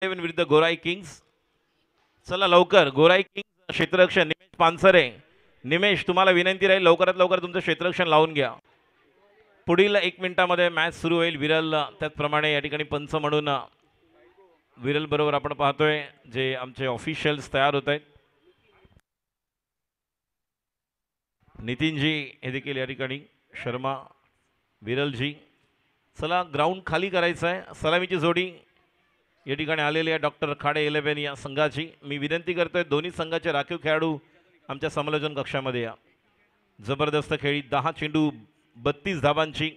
विरुद्ध गोराई किंग्स. चला लवकर गोराई किंग्स क्षेत्ररक्षण निमेश पानसरे. निमेश तुम्हाला विनंती राहील लवकरात लवकर तुमचं क्षेत्ररक्षण लावून घ्या. पुढील 1 मिनिटामध्ये मॅच सुरू होईल. विरल त्याचप्रमाणे या ठिकाणी पंच म्हणून विरल बरोबर आपण पाहतोय जे आमचे ऑफिशियल्स तयार होत आहेत. नितीनजी हे देखील या ठिकाणी शर्मा विरलजी. चला ग्राउंड खाली करायचं आहे. सलामीची जोडी या ठिकाणी आलेली आहे डॉक्टर खाडे 11 या संघाची. मी विनंती करतोय दोन्ही संघाचे राखीव खेळाडू आमच्या समालोचन कक्षामध्ये या. जबरदस्त खेळी 10 चेंडू 32 धाबांची.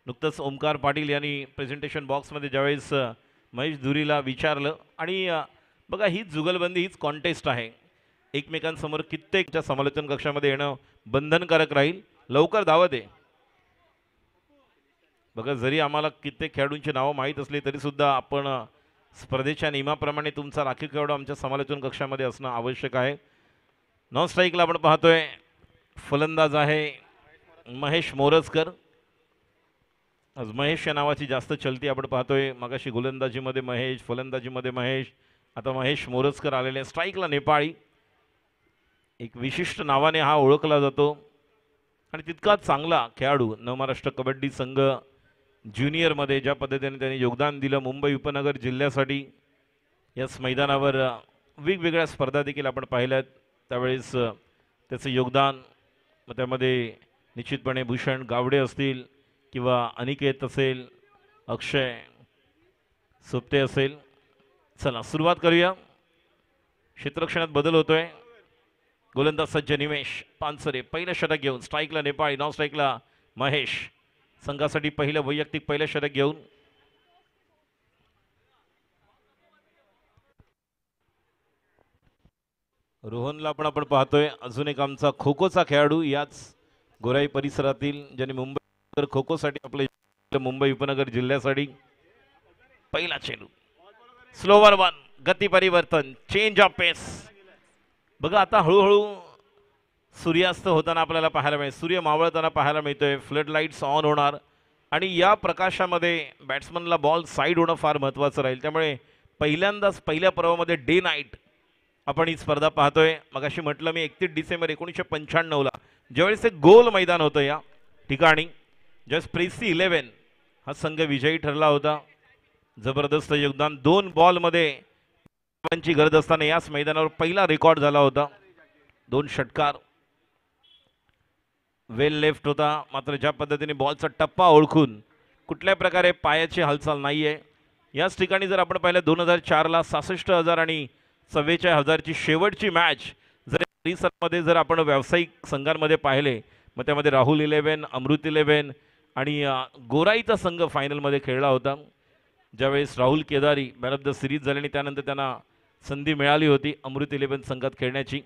नुकतंच ओमकार पाटील यांनी प्रेझेंटेशन बॉक्समध्ये ज्यावेळेस महेश धुरीला विचारलं आणि बघा हीच जुगलबंदी हीच कॉन्टेस्ट आहे. एकमेकांसमोर कित्येकच्या समालोचन कक्षामध्ये येणं बंधनकारक राहील. लवकर धावत आहे. बघा जरी आम्हाला कित्येक खेळाडूंची नावं माहीत असली तरी सुद्धा आपण स्पर्धेच्या नियमाप्रमाणे तुमचा राखीव खेळाडू आमच्या समालोचन कक्षामध्ये असणं आवश्यक आहे. नॉन स्ट्राईकला आपण पाहतोय फलंदाज आहे महेश मोरजकर. आज महेश या नावाची जास्त चलती आपण पाहतोय. मगाशी गोलंदाजीमध्ये महेश, फलंदाजीमध्ये महेश, आता महेश मोरजकर आलेले. स्ट्राईकला नेपाळी. एक विशिष्ट नावाने हा ओळखला जातो आणि तितकाच चांगला खेळाडू नवमहाराष्ट्र कबड्डी संघ ज्युनियरमध्ये ज्या पद्धतीने त्यांनी योगदान दिलं मुंबई उपनगर जिल्ह्यासाठी. याच मैदानावर वेगवेगळ्या स्पर्धा देखील आपण पाहिल्यात. त्यावेळेस त्याचं योगदान मग त्यामध्ये निश्चितपणे भूषण गावडे असतील किंवा अनिकेत असेल, अक्षय सोपते असेल. चला सुरुवात करूया. क्षेत्ररक्षणात बदल होतोय. गोलंदाज सज्ज निमेश पानसरे पहिलं षटक घेऊन. स्ट्राईकला नेपाळी, नॉन स्ट्राईकला महेश. संघासाठी पहिलं वैयक्तिक पहिलं षटक घेऊन. रोहनला पण आपण पाहतोय अजून एक आमचा खो खोचा खेळाडू याच गोराई परिसरातील ज्याने मुंबई खो खोसाठी आपलं मुंबई उपनगर जिल्ह्यासाठी. पहिला चेंडू स्लोवर वन. गती परिवर्तन, चेंज ऑफ पेस. बघा आता हळूहळू सूर्यास्त होताना आपल्याला पाहायला मिळेल. सूर्य मावळताना पाहायला मिळतोय. फ्लड लाईट्स ऑन होणार आणि या प्रकाशामध्ये बॅट्समनला बॉल साईड होणं फार महत्त्वाचं राहील. त्यामुळे पहिल्यांदाच पहिल्या पर्वामध्ये डे नाईट आपण ही स्पर्धा पाहतोय. मगाशी म्हटलं मी 31 डिसेंबर 1995ला ज्यावेळेस एक गोल मैदान होतं या ठिकाणी, ज्यावेळेस प्रेसी 11 हा संघ विजयी ठरला होता. जबरदस्त योगदान. 2 बॉलमध्ये ची गरज असताना याच मैदानावर पहिला रेकॉर्ड झाला होता. 2 षटकार. वेल लेफ्ट होता मात्र ज्या पद्धतीने बॉलचा टप्पा ओळखून कुठल्या प्रकारे पायाची हालचाल नाहीये. याच ठिकाणी जर आपण पाहिलं 2004ला 66,000 आणि 44,000ची शेवटची मॅच जर परिसरामध्ये जर आपण व्यावसायिक संघांमध्ये पाहिले मग त्यामध्ये राहुल 11, अमृत 11 आणि गोराईचा संघ फायनलमध्ये खेळला होता. ज्यावेळेस Rahul Kedari man of the series झाले आणि त्यानंतर त्यांना संधी मिळाली होती अमृत 11 संघात खेळण्याची.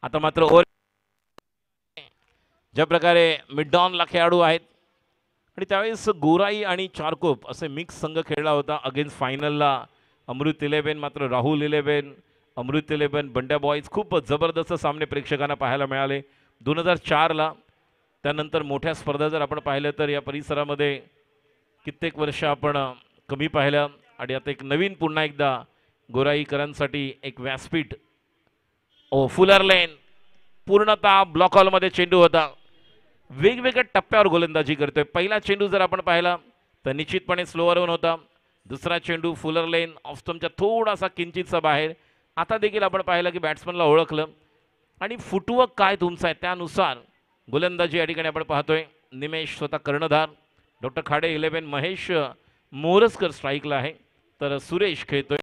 आता मात्र ज्या प्रकारे मिडडॉनला खेळाडू आहेत आणि त्यावेळेस गोराई आणि चारकोप असे मिक्स संघ खेळला होता. अगेन्स्ट फायनलला अमृत 11 मात्र राहुल 11, अमृत 11, बंड्या बॉईज. खूप जबरदस्त सामने प्रेक्षकांना पाहायला मिळाले 2004ला. त्यानंतर मोठ्या स्पर्धा जर आपण पाहिलं तर या परिसरामध्ये कित्येक वर्ष आपण कमी पाहिलं आणि आता एक नवीन पुन्हा एकदा गोराईकरांसाठी एक व्यासपीठ. फुलर लेन पूर्णतः ब्लॉक हॉलमध्ये चेंडू होता. वेगवेगळ्या टप्प्यावर गोलंदाजी करतोय. पहिला चेंडू जर आपण पाहिला तर निश्चितपणे स्लोअर वन होता. दुसरा चेंडू फुलर लेन ऑफ स्टंपच्या थोडासा किंचितसा बाहेर. आता देखील आपण पाहिलं की बॅट्समनला ओळखलं आणि फुटवर्क काय तुमचा आहे त्यानुसार गोलंदाजी या ठिकाणी आपण पाहतोय. निमेश स्वतः कर्णधार, डॉक्टर खाडे 11, महेश मोरजकर स्ट्राईकला आहे तर सुरेश खेळतोय.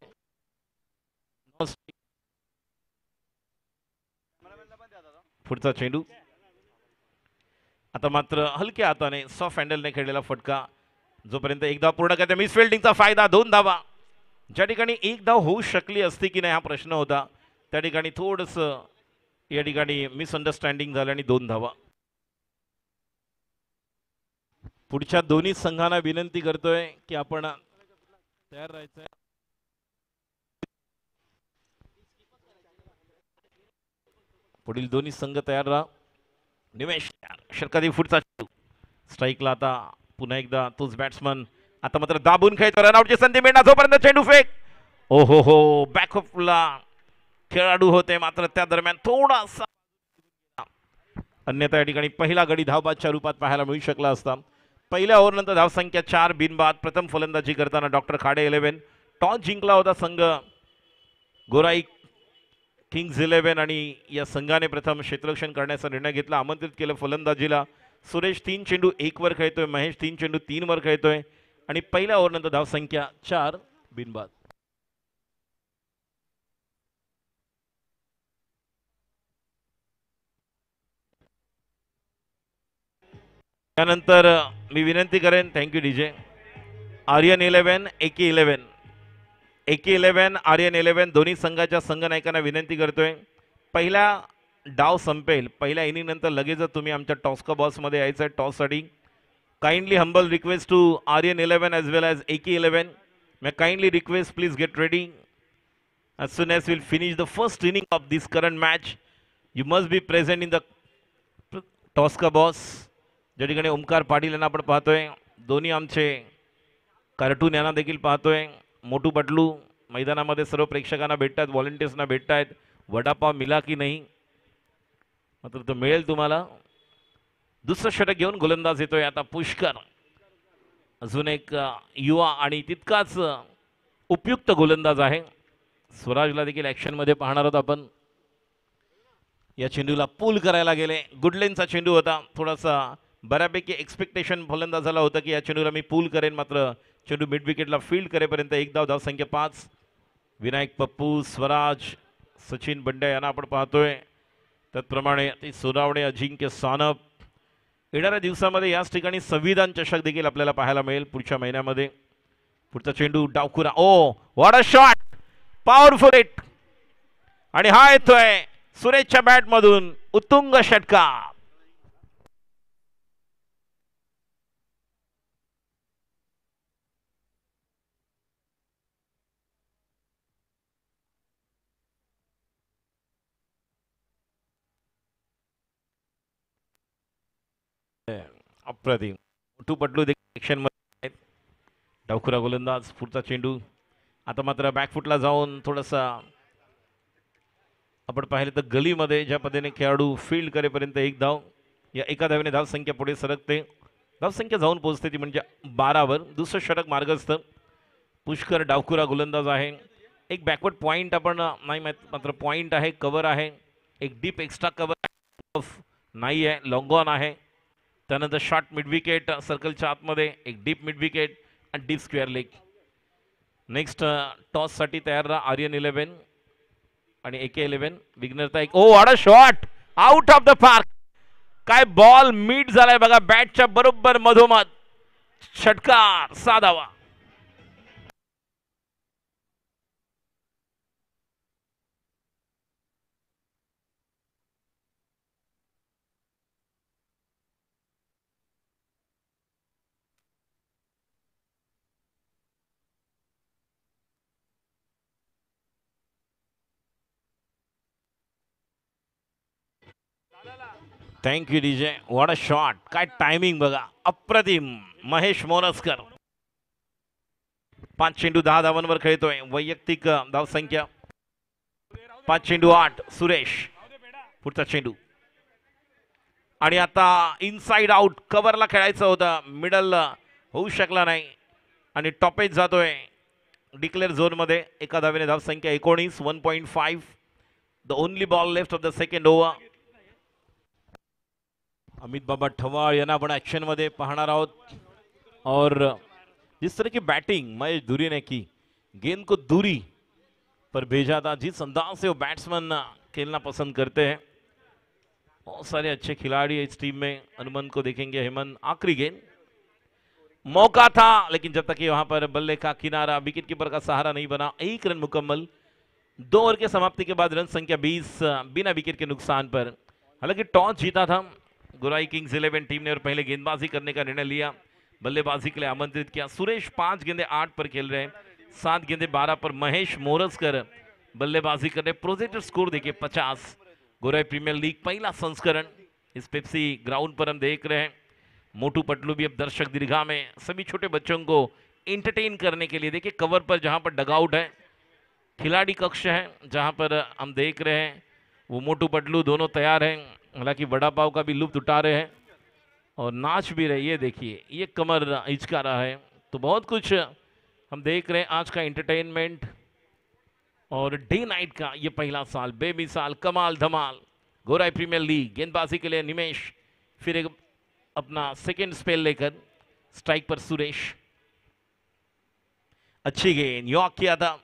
पुढचा चेंडू आता मात्र हलक्या हाताने सॉफ्ट हँडलने खेळलेला फटका. जोपर्यंत एक धाव पूर्ण करते मिस फिल्डिंगचा फायदा. 2 धावा. ज्या ठिकाणी एक धाव होऊ शकली असती की नाही हा प्रश्न होता त्या ठिकाणी थोडंसं या ठिकाणी मिसअंडरस्टँडिंग झालं आणि 2 धावा. पुढच्या दोन्ही संघांना विनंती करतोय की आपण तयार राहायचंय. पुढील दोन्ही संघ तयार राहा. निमेश षटकाधी फुटचा स्ट्राईकला आता पुन्हा एकदा तोच बॅट्समन आता मात्र दाबून खेळतो, रनआउटची संधी मिळणार जोपर्यंत चेंडू फेक. ओहो हो, बॅकअपला खेळाडू होते मात्र त्या दरम्यान थोडासा, अन्यथा या ठिकाणी पहिला गडी धावबादच्या रूपात पाहायला मिळू शकला असता. पहिल्या ओव्हरनंतर धावसंख्या 4 बिनबाद. प्रथम फलंदाजी करताना डॉक्टर खाडे 11. टॉस जिंकला होता संघ गोराई किंग्ज 11 आणि या संघाने प्रथम क्षेत्ररक्षण करण्याचा निर्णय घेतला. आमंत्रित केलं फलंदाजीला. सुरेश 3 चेंडू 1 वर खेळतोय, महेश 3 चेंडू 3 वर खेळतोय आणि पहिल्या ओव्हरनंतर धावसंख्या 4 बिनबाद. त्यानंतर मी विनंती करेन, थँक्यू डीजे, आर्यन 11 एके 11 एके 11 आर्यन 11 दोन्ही संघाच्या संघनायकांना विनंती करतोय, पहिला डाव संपेल, पहिल्या इनिंग नंतर लगेचच तुम्ही आमच्या टॉस्का बॉक्समध्ये यायचं आहे टॉससाठी. Kindly humble request to Aryan 11 as well as एके 11. May kindly request please get ready as soon as we'll finish the first inning of this current match. You must be present in the टॉस्का boss. ज्या ठिकाणी ओमकार पाटील यांना आपण पाहतोय, दोन्ही आमचे cartoon यांना देखील पाहतोय, मोटू पटलू मैदानामध्ये सर्व प्रेक्षकांना भेटतात, व्हॉलंटियर्सना भेटतायत. वडापाव मिला की नाही, मात्र तो मिळेल तुम्हाला. दुसरं षटक घेऊन गोलंदाज येतोय आता पुष्कर, अजून एक युवा आणि तितकाच उपयुक्त गोलंदाज आहे. स्वराजला देखील ॲक्शनमध्ये पाहणार आहोत आपण. या चेंडूला पूल करायला गेले, गुडलेनचा चेंडू होता, थोडासा बऱ्यापैकी एक्सपेक्टेशन फलंदाजाला होतं की या चेंडूला मी पूल करेन, मात्र चेंडू मिड विकेटला फील्ड करेपर्यंत एक धाव, धावसंख्या 5. विनायक पप्पू, स्वराज, सचिन बंड्या यांना आपण पाहतोय. त्याचप्रमाणे सोनावणे, अजिंक्य सानप. येणाऱ्या दिवसामध्ये याच ठिकाणी संविधान चषक देखील आपल्याला पाहायला मिळेल पुढच्या महिन्यामध्ये. पुढचा चेंडू डावखुरा, oh what a shot, powerful hit, आणि हा येतोय सुरेशच्या बॅटमधून उत्तुंग षटकार. अप्रतिम. मोटू पटलू ॲक्शन मध्ये, डावखुरा गोलंदाज. पुढचा चेंडू आता मात्र बॅकफुटला जाऊन थोडासा आपण पाहिलं तर गलीमध्ये ज्या पद्धतीने खेळाडू फील्ड करेपर्यंत एक धाव, या एका धावेने धावसंख्या पुढे सरकते, धावसंख्या जाऊन पोहोचते ती म्हणजे 12वर. दुसरं षटक मार्गस्थ. पुष्कर डावखुरा गोलंदाज आहे. एक बॅकवर्ड पॉईंट आपण नाही मात्र पॉईंट आहे, कव्हर आहे, एक डीप एक्स्ट्रा कव्हर नाही आहे, लॉंग ऑन आहे. त्यानंतर शॉर्ट मिड विकेट सर्कलच्या आतमध्ये, एक डीप मिड विकेट आणि डीप स्क्वेअर लेग. नेक्स्ट टॉससाठी तयार राहा आर्यन 11 आणि एके 11. विघ्नरता एक, oh what a shot, out of the park. काय बॉल मीट झालाय बघा बॅटच्या बरोबर मधोमध. षटकार, साधावा. Thank you DJ. What a shot, काय टायमिंग बघा, अप्रतिम. महेश मोरजकर 5 चेंडू 10 धावांवर खेळतोय. वैयक्तिक धावसंख्या 5 चेंडू 8. सुरेश, पुढचा चेंडू आणि आता इनसाइड आउट, कव्हरला खेळायचं होतं, मिडल होऊ शकला नाही आणि टॉपेज जातोय डिक्लेअर झोनमध्ये. एका धावेने धावसंख्या 19. 1.5. The only ball left of the second over. Amit बाबा ठवाळ यांना आपण ॲक्शन मध्ये पाहणार आहोत. और जिस तरह की बैटिंग महेश धुरी ने की, गेंद को दूरी पर भेजा था, जिस अंदाज से वो बैट्समैन खेलना पसंद करते हैं. बहुत सारे अच्छे खिलाड़ी इस टीम में. हनुमान को देखेंगे, हेमंत. आखिरी गेंद, मौका था लेकिन जब तक कि वहां पर बल्ले का किनारा विकेट कीपर का सहारा नहीं बना. 1 रन मुकम्मल. 2 ओवर के समाप्ति के बाद रन संख्या 20 बिना विकेट के नुकसान पर. हालांकि टॉस जीता था गोराई किंग्स 11 टीम ने और पहले गेंदबाजी करने का निर्णय लिया, बल्लेबाजी के लिए आमंत्रित किया. सुरेश 5 गेंदे 8 पर खेल रहे हैं, 7 गेंदे 12 पर महेश मोरजकर बल्लेबाजी कर रहे. प्रोजेक्टेड स्कोर देखिए 50. गोराई प्रीमियर लीग पहला संस्करण इस पेप्सी ग्राउंड पर हम देख रहे हैं. मोटू पटलू भी अब दर्शक दीर्घा में सभी छोटे बच्चों को एंटरटेन करने के लिए। देखिए कवर पर जहां पर डगआउट है, खिलाड़ी कक्ष है, जहां पर हम देख रहे हैं वो मोटू पतलू दोनों तैयार हैं, हालांकि बड़ा पाव का भी लुत्फ उठा रहे हैं और नाच भी रहे। ये देखिए ये कमर हिचका रहा है। तो बहुत कुछ हम देख रहे हैं आज का एंटरटेनमेंट। और डे नाइट का ये पहला साल बेमिसाल कमाल धमाल। गोराई प्रीमियर लीग गेंदबाजी के लिए निमेश, फिर एक अपना सेकेंड स्पेल लेकर स्ट्राइक पर सुरेश। अच्छी गेंद यॉक किया था,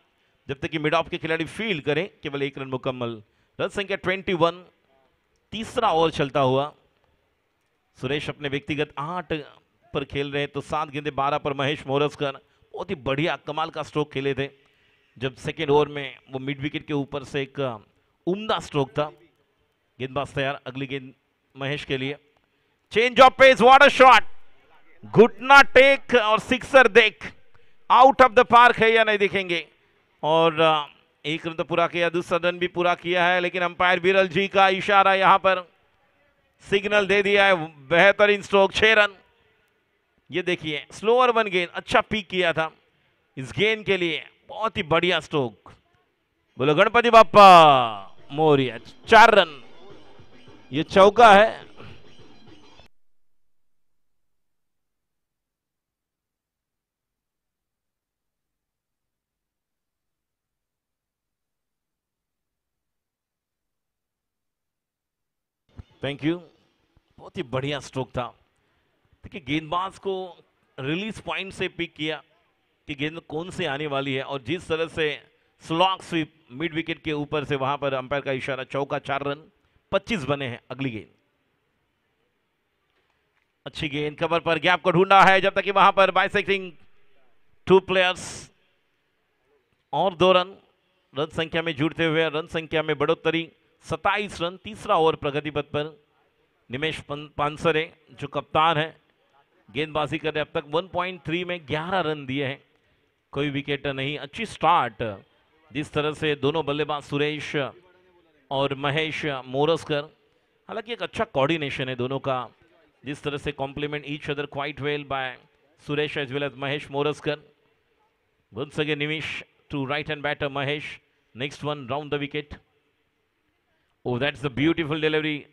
जब तक कि मिड ऑफ के खिलाड़ी फील्ड करें केवल 1 रन मुकम्मल। रन संख्या 21, तीसरा ओवर चलता हुआ। सुरेश अपने व्यक्तिगत 8 पर खेल रहे हैं, तो 7 गेंदे 12 पर महेश मोरसकर बहुत ही बढ़िया कमाल का स्ट्रोक खेले थे। जब सेकेंड ओवर में वो मिड विकेट के ऊपर से एक उम्दा स्ट्रोक था। गेंदबाज तैयार, अगली गेंद महेश के लिए। Change of pace, what a shot, घुटना टेक और सिक्सर देख। आउट ऑफ द पार्क है या नहीं देखेंगे। और 1 रन तो पूरा किया, दूसरा रन भी पूरा किया है, लेकिन अंपायर विरल जी का इशारा यहां पर सिग्नल दे दिया है। बेहतरीन स्ट्रोक, 6 रन। ये देखिए स्लोअर वन गेंद, अच्छा पीक किया था इस गेंद के लिए, बहुत ही बढ़िया स्ट्रोक। बोलो गणपति बाप्पा मोरिया। 4 रन, ये चौका है। थैंक यू, बहुत ही बढ़िया स्ट्रोक था। देखिए गेंदबाज को रिलीज पॉइंट से पिक किया कि गेंद कौन से आने वाली है, और जिस तरह से स्लॉग स्वीप मिड विकेट के ऊपर से, वहां पर अंपायर का इशारा, चौका। 4 रन, 25 बने हैं। अगली गेंद अच्छी गेंद, कवर पर गैप को ढूंढा है, जब तक कि वहां पर बाइसेक्टिंग 2 प्लेयर्स और 2 रन। रन संख्या में जुड़ते हुए रन संख्या में बढ़ोतरी, 27 रन। तीसरा ओवर प्रगति पथ पर निमेश पानसरे जो कप्तान है, गेंदबाजी कर रहे, अब तक 1.3 में 11 रन दिए हैं, कोई विकेट नहीं। अच्छी स्टार्ट जिस तरह से दोनों बल्लेबाज सुरेश और महेश मोरसकर, हालांकि एक अच्छा कोऑर्डिनेशन है दोनों का, जिस तरह से compliment each other quite well by Suresh as well as Mahesh Moraskar. Once again Nimish to right hand batter Mahesh. Next one round the wicket. Oh, that's the beautiful delivery.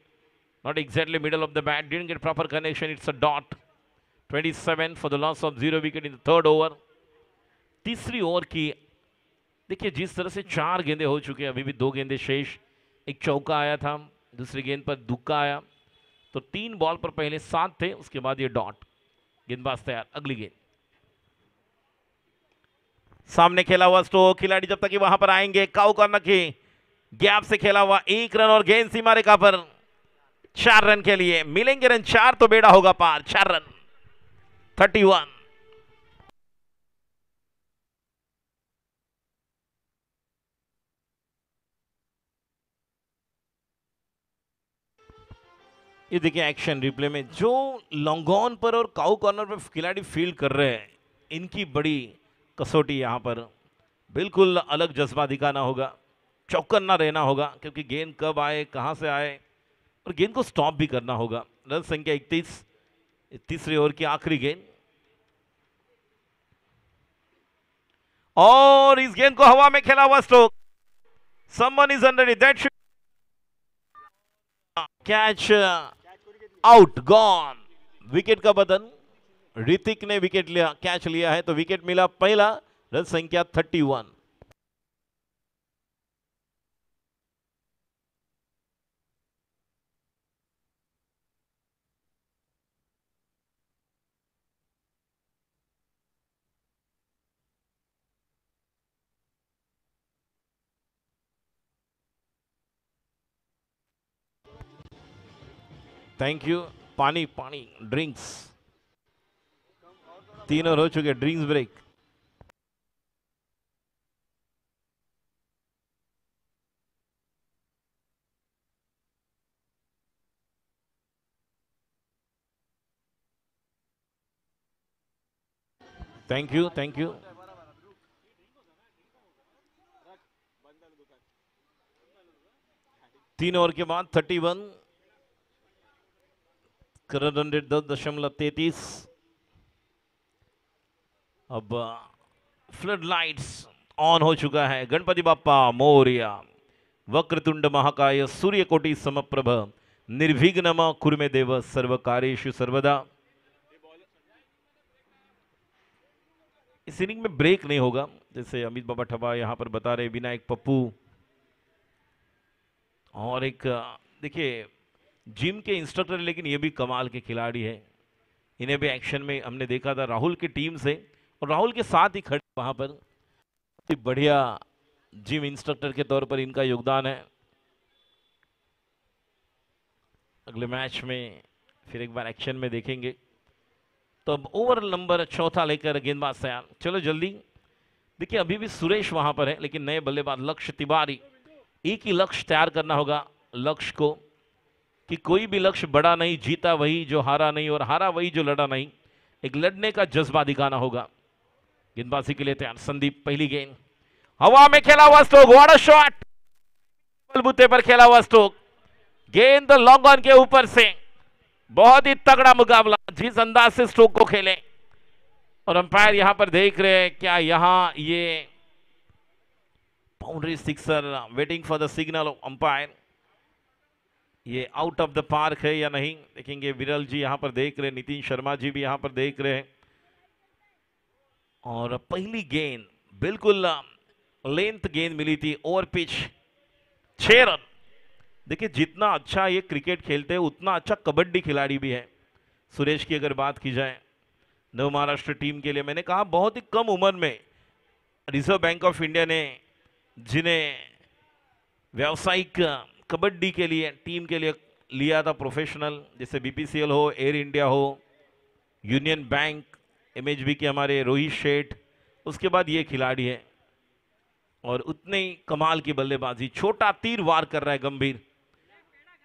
Not exactly middle of the bat. Didn't get proper connection. It's a dot. 27 for the loss of 0 wicket in the third over. तीसरी over की देखिए जिस तरह से 4 गेंदे हो चुके हैं, अभी भी 2 गेंदे शेष। एक चौका आया था, दूसरी गेंद पर दुक्का आया, तो 3 बॉल पर पहले 7 थे, उसके बाद ये डॉट। गेंदबाज तैयार, अगली गेंद। सामने खेला हुआ स्ट्रोक, खिलाड़ी जब तक कि वहां पर आएंगे, काउ कॉर्नर की गैप से खेला हुआ 1 रन, और गेंद सीमा रेखा पर 4 रन के लिए मिलेंगे रन। 4 तो बेड़ा होगा पार। 4 रन, 31। ये देखिए एक्शन रिप्ले में जो लॉन्ग ऑन पर और काउ कॉर्नर पर खिलाड़ी फील्ड कर रहे हैं, इनकी बड़ी कसौटी यहां पर। बिल्कुल अलग जज्बा दिखाना होगा, चौकन्ना रहना होगा, क्योंकि गेंद कब आए, कहां से आए, और गेंद को स्टॉप भी करना होगा। रन संख्या 31, तीसरे ओवर की आखिरी गेंद, और इस गेंद को हवा में खेला हुआ stroke. Someone is under it, that should catch, out, gone. Wicket का बदन, ऋतिक ने विकेट लिया, कैच लिया है, तो विकेट मिला पहला। रन संख्या 31। Thank you. पानी पानी, ड्रिंक्स, तीनों हो चुके drinks break. Thank you, thank you. तीन ओवर के बाद 31, करंट रन रेट 10.33। अब फ्लड लाइट्स ऑन हो चुका है। गणपति बाप्पा मोरया। वक्रतुंड महाकाय सूर्यकोटि समप्रभ निर्विघ्नम कुरु देव सर्व कार्येषु सर्वदा। इस इनिंग में ब्रेक नहीं होगा, जैसे अमित बाबा ठबा यहाँ पर बता रहे, विनायक पप्पू और एक देखिए जिम के इंस्ट्रक्टर, लेकिन ये भी कमाल के खिलाड़ी है। इन्हें भी एक्शन में हमने देखा था राहुल की टीम से, और राहुल के साथ ही खड़े वहां पर। बढ़िया जिम इंस्ट्रक्टर के तौर पर इनका योगदान है। अगले मैच में फिर एक बार एक्शन में देखेंगे। तो अब ओवर नंबर चौथा लेकर गेंदबाज तैयार। चलो जल्दी। देखिए अभी भी सुरेश वहां पर है, लेकिन नए बल्लेबाज लक्ष्य तिवारी। एक ही लक्ष्य तैयार करना होगा लक्ष्य को, कि कोई भी लक्ष्य बड़ा नहीं, जीता वही जो हारा नहीं, और हारा वही जो लड़ा नहीं। एक लड़ने का जज्बा दिखाना होगा। गेंदबाजी के लिए तैयार संदीप। पहली गेंद हवा में खेला हुआ स्ट्रोक, व्हाट अ शॉट, बलबूते पर खेला हुआ स्ट्रोक। गेंद लॉन्ग ऑन के ऊपर से, बहुत ही तगड़ा मुकाबला जिस अंदाज से स्ट्रोक को खेले। और अंपायर यहां पर देख रहे हैं क्या यहां ये boundary sixer, waiting for the signal of umpire, ये आउट ऑफ द पार्क है या नहीं देखेंगे। विरल जी यहां पर देख रहे हैं, नितिन शर्मा जी भी यहां पर देख रहे हैं। और पहली गेंद बिल्कुल लेंथ गेंद मिली थी, ओवर पिच, 6 रन। देखिए जितना अच्छा ये क्रिकेट खेलते हैं उतना अच्छा कबड्डी खिलाड़ी भी है। सुरेश की अगर बात की जाए नव महाराष्ट्र टीम के लिए, मैंने कहा बहुत ही कम उम्र में रिजर्व बैंक ऑफ इंडिया ने जिन्हें व्यावसायिक कबड्डी के लिए टीम के लिए लिया था प्रोफेशनल, जैसे बीपीसीएल हो, एयर इंडिया हो, यूनियन बैंक, एमएचबी के हमारे रोहित शेठ, उसके बाद ये खिलाड़ी है। और उतने ही कमाल की बल्लेबाजी, छोटा तीर वार कर रहा है गंभीर।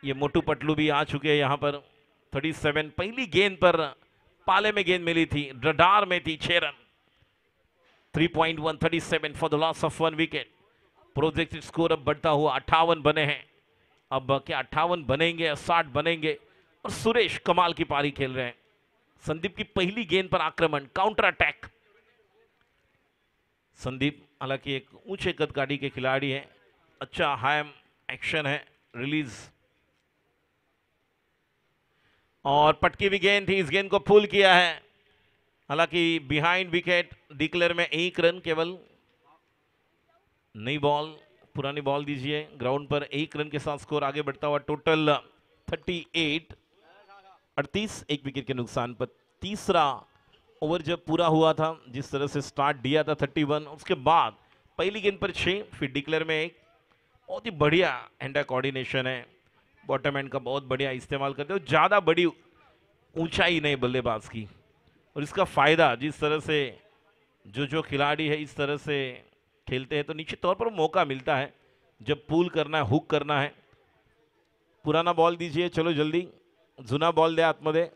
ये मोटू पटलू भी आ चुके हैं यहाँ पर। 37 पहली गेंद पर पाले में गेंद मिली थी, रडार में थी, 6 run. 3.137 for the loss of 1 wicket. Projected score अब बढ़ता हुआ 58 बने हैं। अब क्या 58 बनेंगे या 60 बनेंगे। और सुरेश कमाल की पारी खेल रहे हैं। संदीप की पहली गेंद पर आक्रमण, काउंटर अटैक। संदीप हालांकि एक ऊंचे कद काठी के खिलाड़ी है, अच्छा हाई एक्शन है, रिलीज। और पटकी भी गेंद थी, इस गेंद को पुल किया है। हालांकि बिहाइंड विकेट डिक्लेयर में 1 रन केवल। नई बॉल, पुरानी बॉल दीजिए ग्राउंड पर। 1 रन के साथ स्कोर आगे बढ़ता हुआ, टोटल 38, 38 1 विकेट के नुकसान पर। तीसरा ओवर जब पूरा हुआ था, जिस तरह से स्टार्ट दिया था 31, उसके बाद पहली गेंद पर 6, फिर डिक्लेयर में 1। बहुत ही बढ़िया हैंड कोऑर्डिनेशन है, बॉटम हैंड का बहुत बढ़िया इस्तेमाल करते हो। ज़्यादा बड़ी ऊंचाई नहीं बल्लेबाज की, और इसका फायदा जिस तरह से जो खिलाड़ी है इस तरह से खेलते हैं तो निश्चित तौर पर मौका मिलता है जब पुल करना है, हुक करना है। पुराना बॉल दीजिए, चलो जल्दी, जुना बॉल दे आतमध्ये।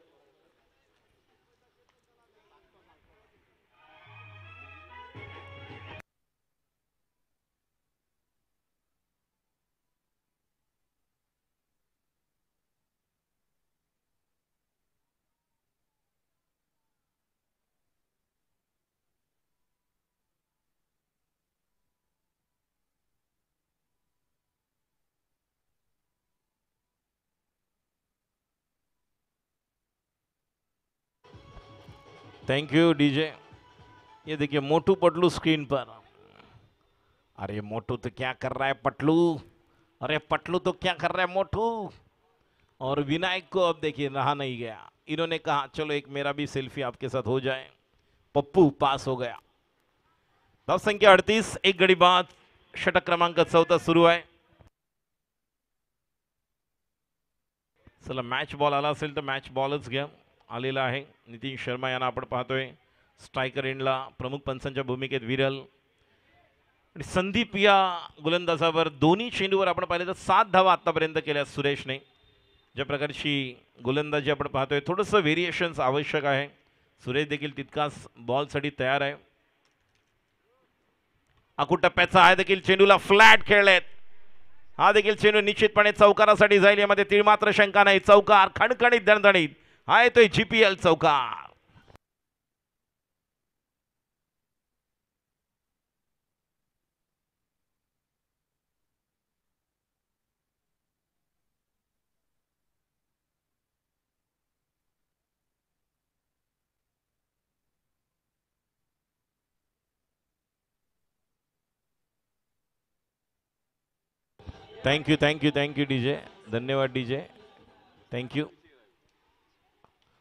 Thank you DJ. ये देखिए मोटू पटलू स्क्रीन पर। अरे मोटू तो क्या कर रहा है पटलू, अरे पटलू तो क्या कर रहा है मोटू। और विनायक को अब देखिए रहा नहीं गया, इन्होंने कहा चलो एक मेरा भी सेल्फी आपके साथ हो जाए। पप्पू पास हो गया। धाव संख्या 38, 1 गडी बाद, षटक क्रमांक 14 सुरू आहे। चला मॅच बॉल आला असेल तर मॅच बॉलच घ्या, आलेला आहे। नितीन शर्मा यांना आपण पाहतोय स्ट्रायकर एंडला, प्रमुख पंचांच्या भूमिकेत विरल आणि संदीप या गोलंदाजावर। दोन्ही चेंडूवर आपण पाहिले तर 7 धावा आतापर्यंत केल्या सुरेशने। ज्या प्रकारची गोलंदाजी आपण पाहतोय, थोडंसं व्हेरिएशन्स आवश्यक आहे। सुरेश देखील तितकाच बॉलसाठी तयार आहे। आखू टप्प्याचा आहे देखील, चेंडूला फ्लॅट खेळलेत। हा देखील चेंडू निश्चितपणे चौकारासाठी जाईल, यामध्ये तीळ मात्र शंका नाही। चौकार खणखणीत दणदणीत हा येतोय जीपीएल चौकार। Thank you DJ. धन्यवाद DJ. Thank you.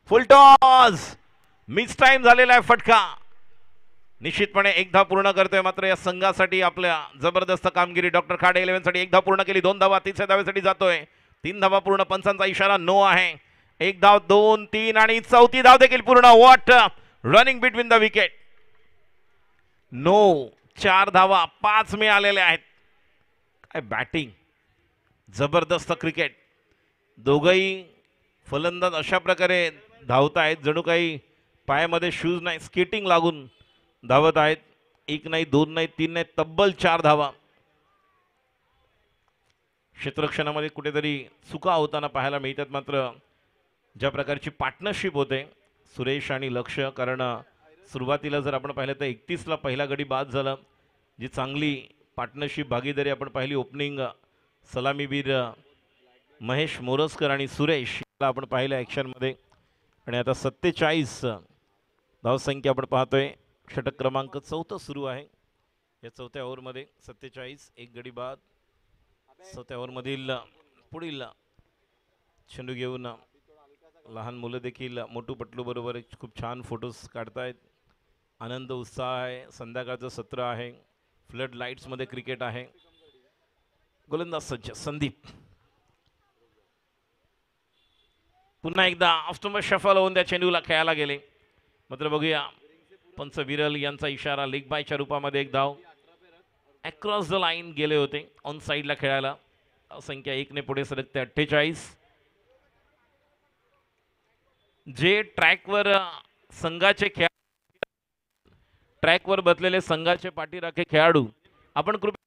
Full toss. Mistime झालेला आहे फटका. निश्चितपणे एक धाव पूर्ण करतोय मात्र या संघासाठी आपल्या जबरदस्त कामगिरी. डॉक्टर खाडे 11 साठी एक धाव पूर्ण केली. 2 धावा. तिसऱ्या धावेसाठी जातोय. 3 धावा पूर्ण. पंचांचा इशारा नो आहे. एक धाव 2 3 आणि चौथी धाव देखील पूर्ण. What running between the wicket. No. 4 धावा 5 मिळालेल्या आहेत. काय बॅटिंग. जबरदस्त क्रिकेट. दोघही फलंदाज अशा प्रकारे धावतायत जणू काही पायामध्ये शूज नाही, स्केटिंग लागून धावत आहेत. 1 नाही 2 नाही 3 नाही तब्बल 4 धावा. क्षेत्ररक्षणामध्ये कुठेतरी चुका होताना पाहायला मिळतात. मात्र ज्या प्रकारची पार्टनरशिप होते सुरेश आणि लक्ष, कारण सुरुवातीला जर आपण पाहिलं तर 31ला पहिला गडी बाद झाला. जी चांगली पार्टनरशिप भागीदारी आपण पाहिली. ओपनिंग सलामीवीर महेश मोरजकर आणि सुरेश याला आपण पाहिलं ॲक्शनमध्ये. आणि आता 47 धावसंख्या आपण पाहतोय. षटक क्रमांक 4 सुरू आहे या 4थ्या ओव्हरमध्ये. 47 एक गडी बाद. 4थ्या ओव्हरमधील पुढील चेंडू घेऊन लहान मुलं देखील मोटू पटलू बरोबर खूप छान फोटोज काढतायत. आनंद उत्साह आहे. संध्याकाळचं सत्र आहे. फ्लड लाईट्समध्ये क्रिकेट आहे. गोलंदाज सज्ज संदीप पुन्हा एकदा ऑफस्टंप शफल होऊन त्या चेंडूला खेळायला गेले. मात्र बघूया पंच विरल यांचा इशारा. लेग बायच्या रूपामध्ये एक धाव. अक्रॉस द लाईन गेले होते ऑन साईडला खेळायला. संख्या 1 ने पुढे सरकते. 48. जे ट्रॅकवर संघाचे ट्रॅकवर बसलेले संघाचे पाठीराखे खेळाडू आपण कृपया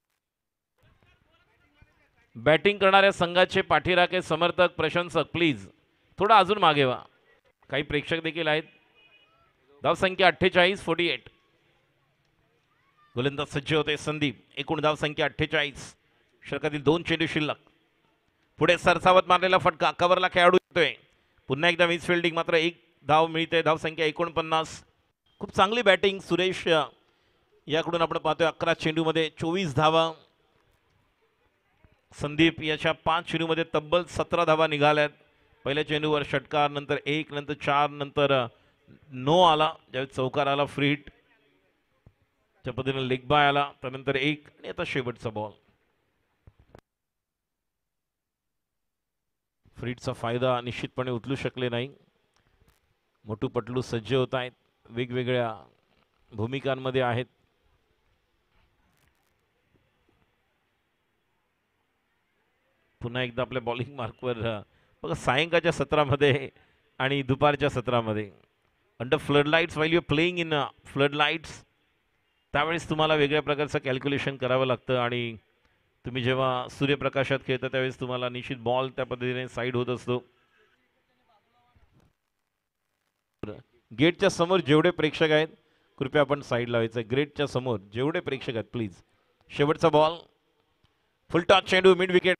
बॅटिंग करणाऱ्या संघाचे पाठीराखे समर्थक प्रशंसक प्लीज थोडा अजून मागे व्हा. काही प्रेक्षक देखील आहेत. धावसंख्या 48. 48. गोलंदाज सज्ज होते संदीप. एकूण धावसंख्या 48. षटकातील 2 चेंडू शिल्लक. पुढे सरसावत मारलेला फटका. कव्हरला खेळाडू येतोय. पुन्हा एकदा मिस फिल्डिंग. मात्र 1 धाव मिळते. धावसंख्या 49. खूप चांगली बॅटिंग सुरेश याकडून आपण पाहतोय. 11 चेंडूमध्ये 24 धावा. संदीप याच्या 5 चेंडूमध्ये तब्बल 17 धावा निघाल्यात. पहिल्या चेंडूवर षटकार, नंतर 1, नंतर 4, नंतर नो आला. ज्यावेळी चौकार आला फ्री हिट. त्या पद्धतीने लेग बाय आला. त्यानंतर 1 आणि आता शेवटचा बॉल. फ्रीटचा फायदा निश्चितपणे उचलू शकले नाही. मोटू पटलू सज्ज होत आहेत. वेगवेगळ्या भूमिकांमध्ये आहेत. पुन्हा एकदा आपल्या बॉलिंग मार्कवर बघा. सायंकाळच्या सत्रामध्ये आणि दुपारच्या सत्रामध्ये under flood lights while you playing in flood lights त्यावेळेस तुम्हाला वेगळ्या प्रकारचं कॅल्क्युलेशन करावं लागतं. आणि तुम्ही जेव्हा सूर्यप्रकाशात खेळता त्यावेळेस तुम्हाला निश्चित बॉल त्या पद्धतीने साईड होत असतो. गेटच्या समोर जेवढे प्रेक्षक आहेत कृपया आपण साईड लावायचं. गेटच्या समोर जेवढे प्रेक्षक आहेत प्लीज. शेवटचा बॉल. फुल टॉस चेंडू मिड विकेट.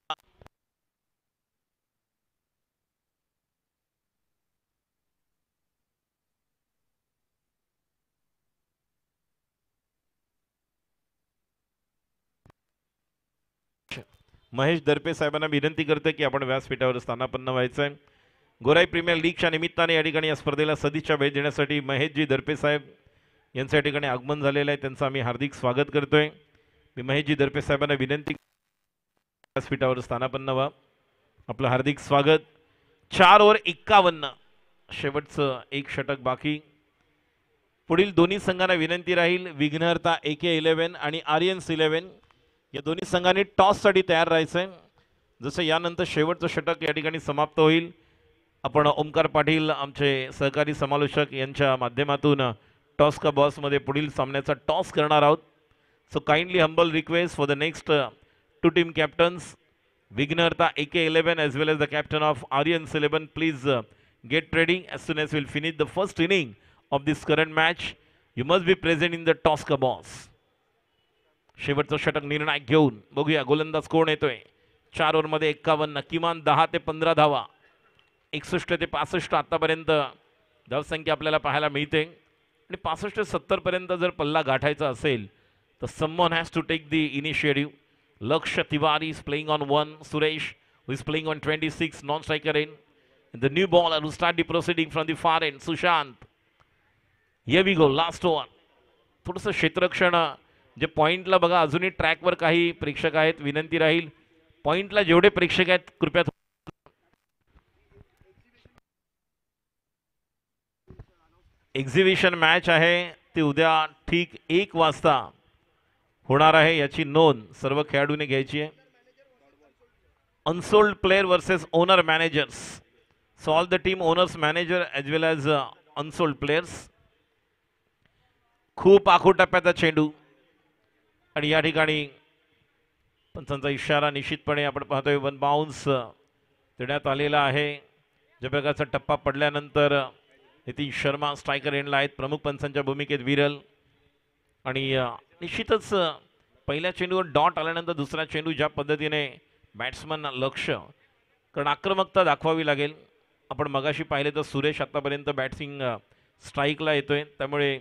महेश दर्पे साहेबांना विनंती करते की आपण व्यासपीठावर स्थानापन्न व्हायचं आहे. गोराई प्रीमियर लीगच्या निमित्ताने या ठिकाणी या स्पर्धेला सदिच्छा भेट देण्यासाठी महेशजी दर्पे साहेब यांचं या ठिकाणी आगमन झालेलं आहे. त्यांचं आम्ही हार्दिक स्वागत करतोय. मी महेशजी दर्पे साहेबांना विनंती व्यासपीठावर स्थानापन्न व्हा. आपलं हार्दिक स्वागत. 4 ओव्हर 51. शेवटचं 1 षटक बाकी. पुढील दोन्ही संघांना विनंती राहील. विघ्नहर्ता AK11 आणि आर्यन्स 11 या दोन्ही संघांनी टॉससाठी तयार राहायचं आहे. जसं यानंतर शेवटचं षटक या ठिकाणी समाप्त होईल आपण ओमकार पाटील आमचे सहकारी समालोचक यांच्या माध्यमातून टॉस का बॉसमध्ये पुढील सामन्याचा टॉस करणार आहोत. So kindly humble request for the next 2 team captains विघ्नहर्ता AK11 as well as the captain of Aryans 11 please get ready as soon as we'll finish the first inning of this current match. You must be present in the toss का boss. शेवटचं षटक निर्णायक घेऊन बघूया गोलंदाज कोण येतोय. 4 ओव्हरमध्ये 51. किमान 10 ते 15 धावा. 61 ते 65 आतापर्यंत धावसंख्या आपल्याला पाहायला मिळते. आणि 65 ते 70 पर्यंत जर पल्ला गाठायचा असेल तर someone has to take the initiative. Lakshya Tiwari is playing on 1. Suresh, who is playing on 26, non-striker in. And the new bowler who start the proceeding from the far end, Sushant. Here we go, last over. थोडंसं क्षेत्ररक्षण जे पॉइंटला बघा अजूनही ट्रॅकवर काही प्रेक्षक आहेत. विनंती राहील पॉइंटला जेवढे प्रेक्षक आहेत कृपया एक्झिबिशन मॅच आहे ती उद्या ठीक 1 वाजता होणार आहे याची नोंद सर्व खेळाडूंनी घ्यायची आहे. Unsold player versus owner managers. So all the team owners manager as well as unsold players. खूप आखूड टप्प्याचा चेंडू आणि या ठिकाणी पंचांचा इशारा निश्चितपणे आपण पाहतोय. 1 बाउन्स देण्यात आलेला आहे. ज्या प्रकारचा टप्पा पडल्यानंतर नितीन शर्मा स्ट्रायकर एंडला आहेत. प्रमुख पंचांच्या भूमिकेत विरल आणि निश्चितच पहिल्या चेंडूवर डॉट आल्यानंतर दुसरा चेंडू ज्या पद्धतीने बॅट्समन लक्ष कारण आक्रमकता दाखवावी लागेल. आपण मगाशी पाहिले तर सुरेश आतापर्यंत बॅटिंग स्ट्राईकला येतोय त्यामुळे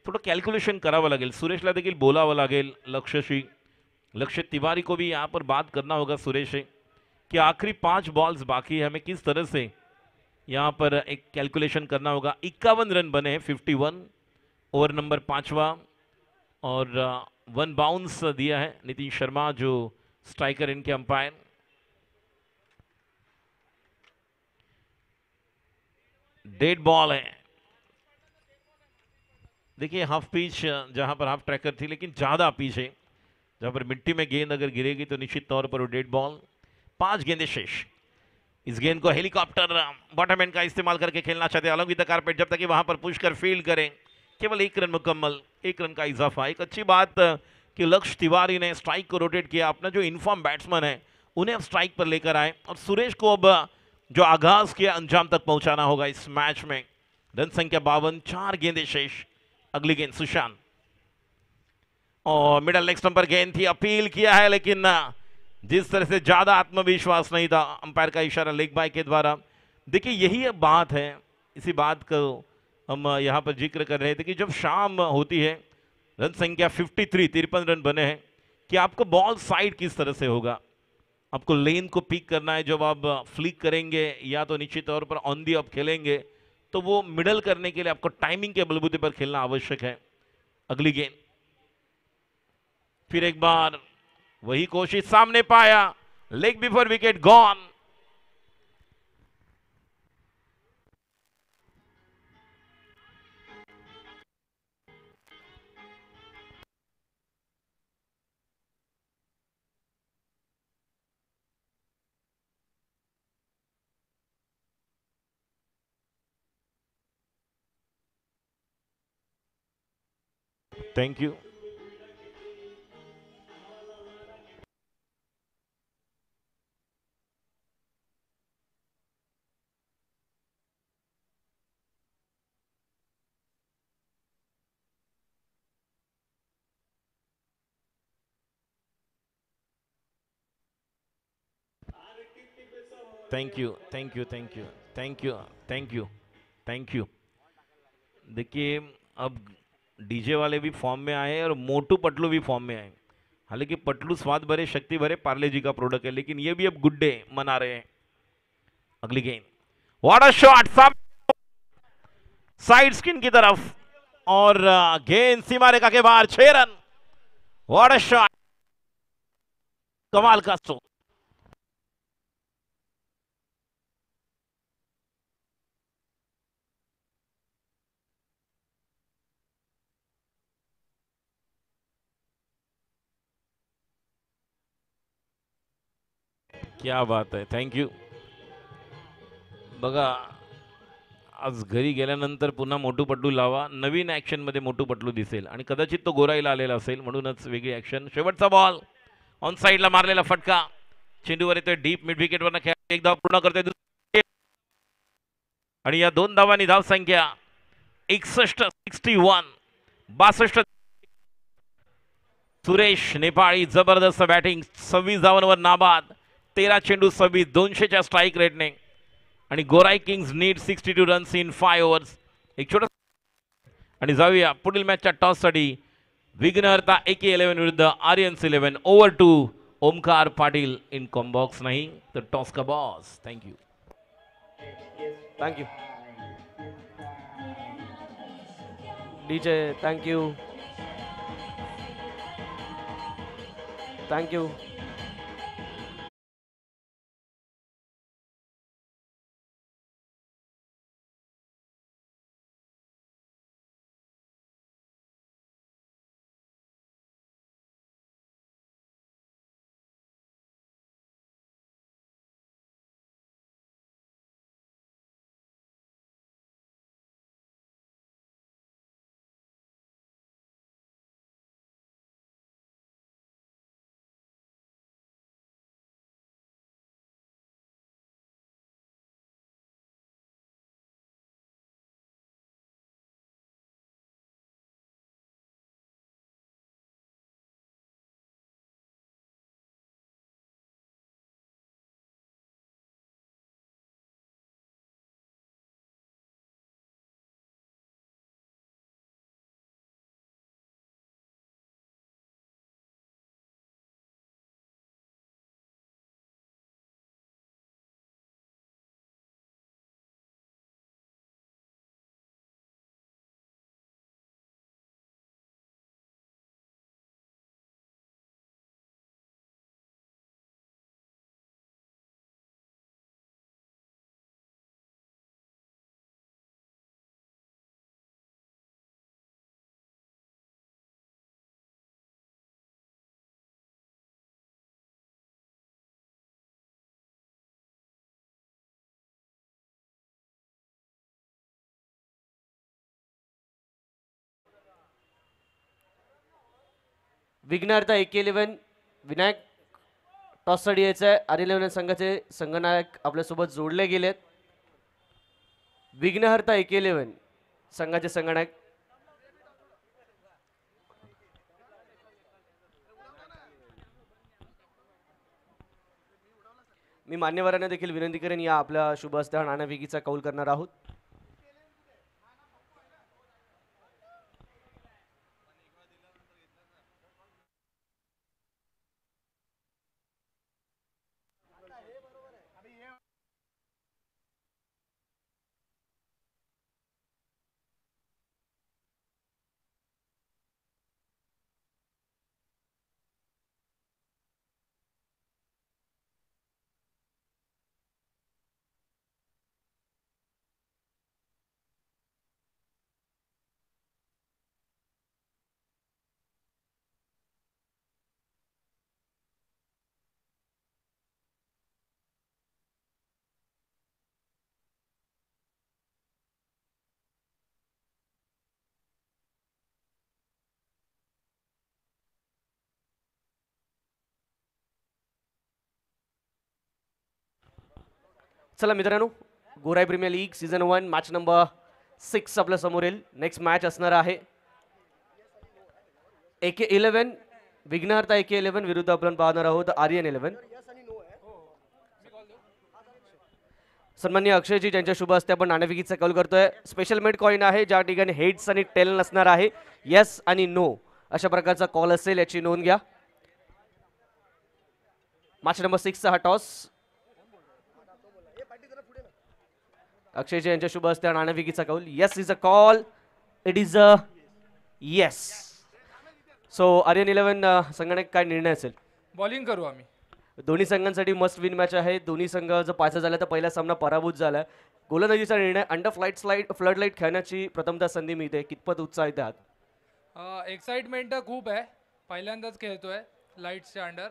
थोडं कॅल्क्युलेशन करावं लागेल. सुरेशला देखील बोलावं लागेल लक्ष्यशी. लक्ष्य तिवारी को भी यहाँ पर बात करना होगा सुरेश से कि आखिरी 5 बॉल्स बाकी है, हमें किस तरह से यहाँ पर एक कैलकुलेशन करना होगा. 51 रन बने हैं 51 ओवर नंबर 5वां और 1 बाउंस दिया है नितीन शर्मा जो स्ट्राइकर इनके अंपायर. डेड बॉल है. देखिए हाफ पिच जहां पर हाफ ट्रैकर थी लेकिन ज़्यादा पिच है जहां पर मिट्टी में गेंद अगर गिरेगी तो निश्चित तौर पर वो डेड बॉल. 5 गेंदें शेष. इस गेंद को हेलीकॉप्टर बॉटम एंड का इस्तेमाल करके खेलना चाहते हैं अलॉन्ग विद द कारपेट जब तक कि वहां पर पुश कर फील्ड करें. केवल 1 रन मुकम्मल, 1 रन का इजाफा. एक अच्छी बात कि लक्ष्य तिवारी ने स्ट्राइक को रोटेट किया. अपना जो इन्फॉर्म बैट्समैन है उन्हें अब स्ट्राइक पर लेकर आए और सुरेश को अब जो आगाज किया अंजाम तक पहुंचाना होगा इस मैच में. रन संख्या 52, 4 गेंदें शेष. अगली गेंद सुशांत और मिडल लेग स्टंप पर गेंद थी. अपील किया है लेकिन जिस तरह से ज्यादा आत्मविश्वास नहीं था. अंपायर का इशारा लेग बाय के द्वारा. देखिए यही बात है, इसी बात को हम यहाँ पर जिक्र कर रहे थे कि जब शाम होती है रन संख्या 53 रन बने हैं कि आपको बॉल साइड किस तरह से होगा. आपको लेन को पिक करना है. जब आप फ्लिक करेंगे या तो निश्चित तौर पर ऑन दी अप खेलेंगे तो वो मिडल करने के लिए आपको टाइमिंग के बलबूते पर खेलना आवश्यक है. अगली गेंद फिर एक बार वही कोशिश, सामने पाया, leg before wicket gone. Thank you. Thank you thank you thank you thank you thank you thank you. देखिए अब डीजे वाले भी फॉर्म में आए और मोटू पटलू भी फॉर्म में आए. हालांकि पटलू स्वाद भरे शक्ति भरे पार्ले जी का प्रोडक्ट है लेकिन ये भी अब गुड डे मना रहे हैं. अगली गेंद, what a shot, side skin की तरफ और गेंद सीमा रेखा के बाहर. 6 रन. व्हाट अ शॉट, कमाल का स्ट्रोक. क्या बात आहे, थँक्यू. बघा आज घरी गेल्यानंतर पुन्हा मोटू पटलू लावा. नवीन ॲक्शनमध्ये मोटू पटलू दिसेल आणि कदाचित तो गोराईला आलेला असेल म्हणूनच वेगळी ॲक्शन. शेवटचा बॉल ऑन साईडला मारलेला फटका. चेंडूवर येतोय डीप मिड विकेटवरनं खेळ. एक धाव पूर्ण करतोय आणि या 2 धावांनी धाव संख्या 61 62. सुरेश नेपाळी जबरदस्त बॅटिंग. 26 धावांवर नाबाद. 13 चेंडू 26, 200च्या स्ट्राईक रेटने आणि गोराई Kings need 62 runs in 5 overs. एक छोटा आणि जाऊया पुढील मॅचच्या टॉससाठी. विघ्नहर्ता AK11 विरुद्ध Aryans 11. Over to Omkar Patil in कॉम्बॉक्स नाही तर टॉस का boss. Thank you. Thank you DJ. Thank you thank you. Vighnaharta AK11 Vinayak टॉससाठी यायचं आहे. R11 संघाचे संघनायक आपल्यासोबत जोडले गेलेत. विघ्नहर्ता AK11 संघाचे संघनायक. मी मान्यवरांना देखील विनंती करेन या आपल्या शुभ हस्ते नाणेफेकीचा कौल करणार आहोत. चला मित्रांनो, Gorai premier league season 1 match number 6 आपल्या समोर येईल. नेक्स्ट मॅच असणार आहे AK11 विघ्नहर्ता AK11 विरुद्ध आपण पाहणार आहोत R11. सन्माननीय अक्षयजी ज्यांच्या शुभ हस्ते आपण नाणेफेकीचा कौल करतोय. स्पेशल मेड कॉइन आहे ज्या ठिकाणी हेड्स आणि टेल नसणार आहे. येस आणि नो अशा प्रकारचा कॉल असेल याची नोंद घ्या. मॅच नंबर 6 चा हा टॉस अक्षयजी यांच्या शुभ हस्ते नाणेफेकीचा कौल. Yes is a call. It is a yes. So R11 संघाने काय निर्णय असेल? बॉलिंग करू आम्ही. दोन्ही संघांसाठी मस्ट विन मॅच आहे. दोन्ही संघ जर पाच झाला तर पहिला सामना पराभूत झाला. गोलंदाजीचा निर्णय अंडर फ्लड लाईट खेळण्याची प्रथमतः संधी मिळते. कितपत उत्साहित आहात? एक्साइटमेंट तर खूप आहे. पहिल्यांदाच खेळतोय लाईट्सच्या अंडर.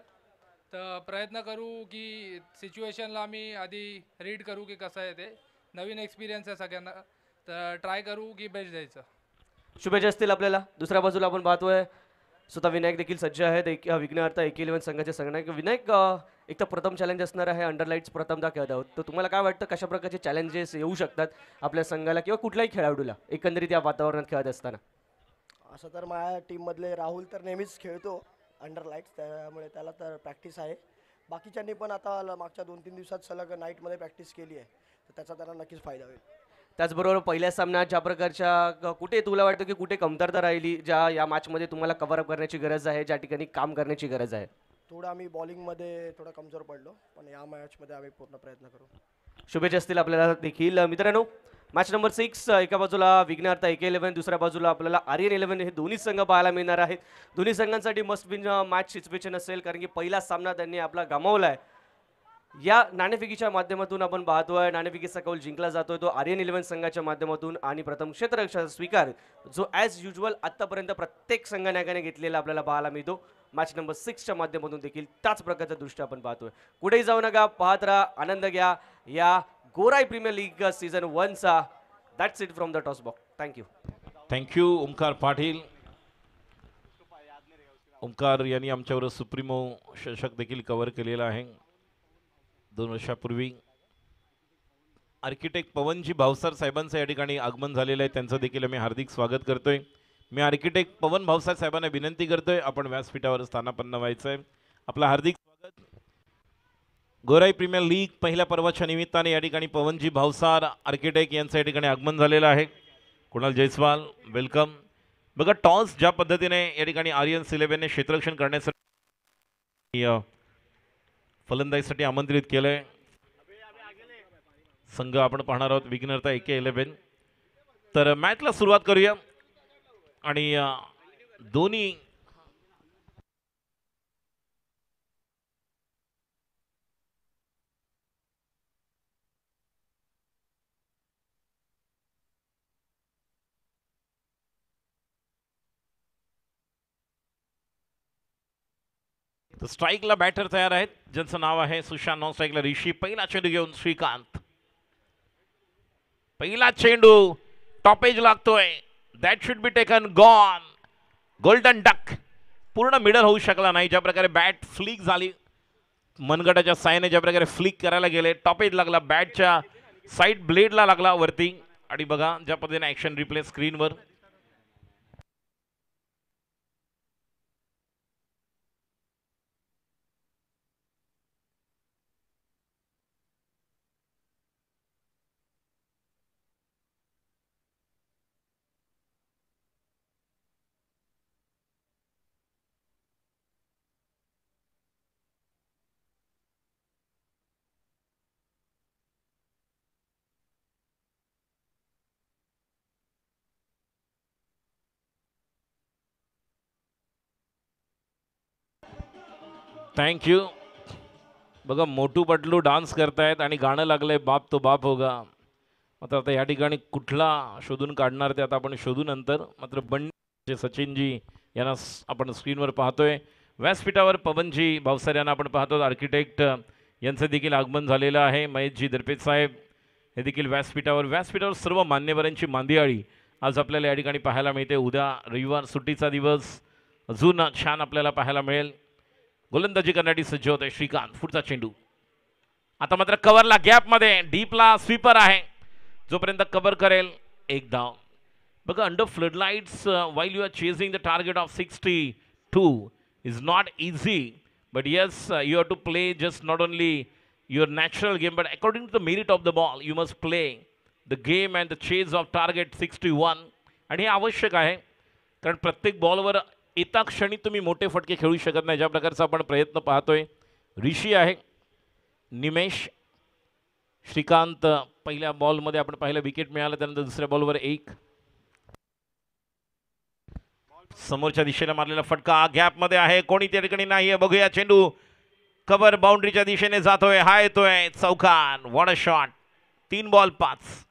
तर प्रयत्न करू की सिच्युएशनला आम्ही आधी रीड करू की कसं आहे ते. नवीन एक्सपिरियन्स आहे सगळ्यांना. तर ट्राय करू की बेस्ट द्यायचं. शुभेच्छा असतील आपल्याला. दुसऱ्या बाजूला आपण पाहतोय स्वतः विनायक देखील सज्ज आहेत. विघ्नहर्ता AK11 संघाचे संघनायक विनायक. एक तर प्रथम चॅलेंज असणार आहे. अंडर लाईट्स प्रथमतः खेळत आहोत. तर तुम्हाला काय वाटतं कशा प्रकारचे चॅलेंजेस येऊ शकतात आपल्या संघाला किंवा कुठल्याही खेळाडूला एकंदरीत या वातावरणात खेळत असताना? असं तर माझ्या टीममधले राहुल तर नेहमीच खेळतो अंडर लाईट्स, त्यामुळे त्याला तर प्रॅक्टिस आहे. बाकीच्यांनी पण आता मागच्या 2-3 दिवसात सलग नाईटमध्ये प्रॅक्टिस केली आहे, तर त्याचा त्यांना नक्कीच फायदा होईल. त्याचबरोबर पहिल्या सामन्यात ज्या प्रकारच्या कुठे तुला वाटतं की कुठे कमतरता राहिली ज्या या मॅचमध्ये तुम्हाला कव्हर अप करण्याची गरज आहे, ज्या ठिकाणी काम करण्याची गरज आहे? थोडं आम्ही बॉलिंगमध्ये थोडं कमजोर पडलो, पण या मॅचमध्ये आम्ही पूर्ण प्रयत्न करू. शुभेच्छा असतील आपल्याला देखील. मित्रांनो, मॅच नंबर 6 एका बाजूला विघ्नहर्ता AK11, दुसऱ्या बाजूला आपल्याला ARYAN11 हे दोन्ही संघ पाहायला मिळणार आहेत. दोन्ही संघांसाठी मस्ट विन मॅच सिच्युएशन असेल, कारण की पहिला सामना त्यांनी आपला गमावला आहे. या नाणेफेकीच्या माध्यमातून आपण पाहतोय नाणेफेकीचा कौल जिंकला जातोय तो ARYAN11 संघाच्या माध्यमातून, आणि प्रथम क्षेत्ररक्षणाचा स्वीकार जो ॲज युजल आत्तापर्यंत प्रत्येक संघनायकाने घेतलेला आपल्याला पाहायला मिळतो. मॅच नंबर 6च्या माध्यमातून देखील त्याच प्रकारच्या दृष्टी आपण पाहतोय. कुठेही जाऊ नका, पाहत राहा, आनंद घ्या या गोराई प्रीमियर लीग सीझन 1चा. That's it from the toss box. Thank you. Thank you Omkar Patil. Omkar यांनी आमच्यावर सुप्रीमो चषक देखील कव्हर केलेला आहे 2 वर्षापूर्वी. आर्किटेक्ट पवनजी भावसार साहेबांचं या ठिकाणी आगमन झालेलं आहे, त्यांचं देखील आम्ही हार्दिक स्वागत करतोय. मी आर्किटेक्ट पवन भावसार साहेबांना विनंती करतोय, आपण व्यासपीठावर स्थानापन्न व्हायचं आहे. आपलं हार्दिक स्वागत. गोराई प्रीमियर लीग पहिल्या पर्वाच्या निमित्ताने या ठिकाणी पवनजी भावसार आर्किटेक्ट यांचं या ठिकाणी आगमन झालेलं आहे. कुणाल जयस्वाल वेलकम. बघा, टॉस ज्या पद्धतीने या ठिकाणी ARYAN11ने क्षेत्ररक्षण करण्यासाठी फलंदाजीसाठी आमंत्रित केलंय संघ आपण पाहणार आहोत विघ्नहर्ता AK11. तर मॅचला सुरुवात करूया. आणि दोन्ही स्ट्राईकला बॅटर तयार आहेत, ज्यांचं नाव आहे सुशांत. नॉन स्ट्राईकला ऋषी. पहिला चेंडू घेऊन श्रीकांत. पहिला चेंडू टॉपेज लागतोय. That should be taken gone. Golden duck पूर्ण मिडल होऊ शकला नाही. ज्या प्रकारे बॅट फ्लिक झाली, मनगटाच्या सायने ज्या प्रकारे फ्लिक करायला गेले, टॉपेज लागला, बॅटच्या साईड ब्लेडला लागला वरती. आणि बघा ज्या पद्धतीने ऍक्शन रिप्ले स्क्रीनवर. थँक्यू. बघा, मोटू पटलू डान्स करतायत आणि गाणं लागलंय बाप तो बाप होगा. मात्र आता या ठिकाणी कुठला शोधून काढणार ते आता आपण शोधू नंतर. मात्र बंडी सचिनजी यांना आपण स्क्रीनवर पाहतोय. व्यासपीठावर पवनजी भावसार यांना आपण पाहतो. आर्किटेक्ट यांचं देखील आगमन झालेलं आहे. महेशजी दरपेज साहेब हे देखील व्यासपीठावर सर्व मान्यवरांची मांदियाळी आज आपल्याला या ठिकाणी पाहायला मिळते. उद्या रविवार सुट्टीचा दिवस अजून छान आपल्याला पाहायला मिळेल. गोलंदाजी करण्यासाठी सज्ज होत आहे श्रीकांत. पुढचा चेंडू आता मात्र कव्हरला, गॅपमध्ये डीपला स्वीपर आहे, जोपर्यंत कव्हर करेल एक धाव. बघा, under flood lights while you are chasing the target of 62 is not easy, but yes you have to play just not only your natural game but according to the merit of the ball you must play the game and the chase of target 61. आणि हे आवश्यक आहे, कारण प्रत्येक बॉलवर एका क्षणी तुम्ही मोठे फटके खेळू शकत नाही. ज्या प्रकारचा आपण प्रयत्न पाहतोय. ऋषी आहे, निमेश, श्रीकांत. पहिल्या बॉलमध्ये आपण पाहिलं विकेट मिळालं, त्यानंतर दुसऱ्या बॉलवर 1. समोरच्या दिशेला मारलेला फटका गॅपमध्ये आहे, कोणी त्या ठिकाणी नाहीये. बघूया, चेंडू कव्हर बाउंड्रीच्या दिशेने जातोय, हा येतोय चौकार. What a shot. 3 ball 5.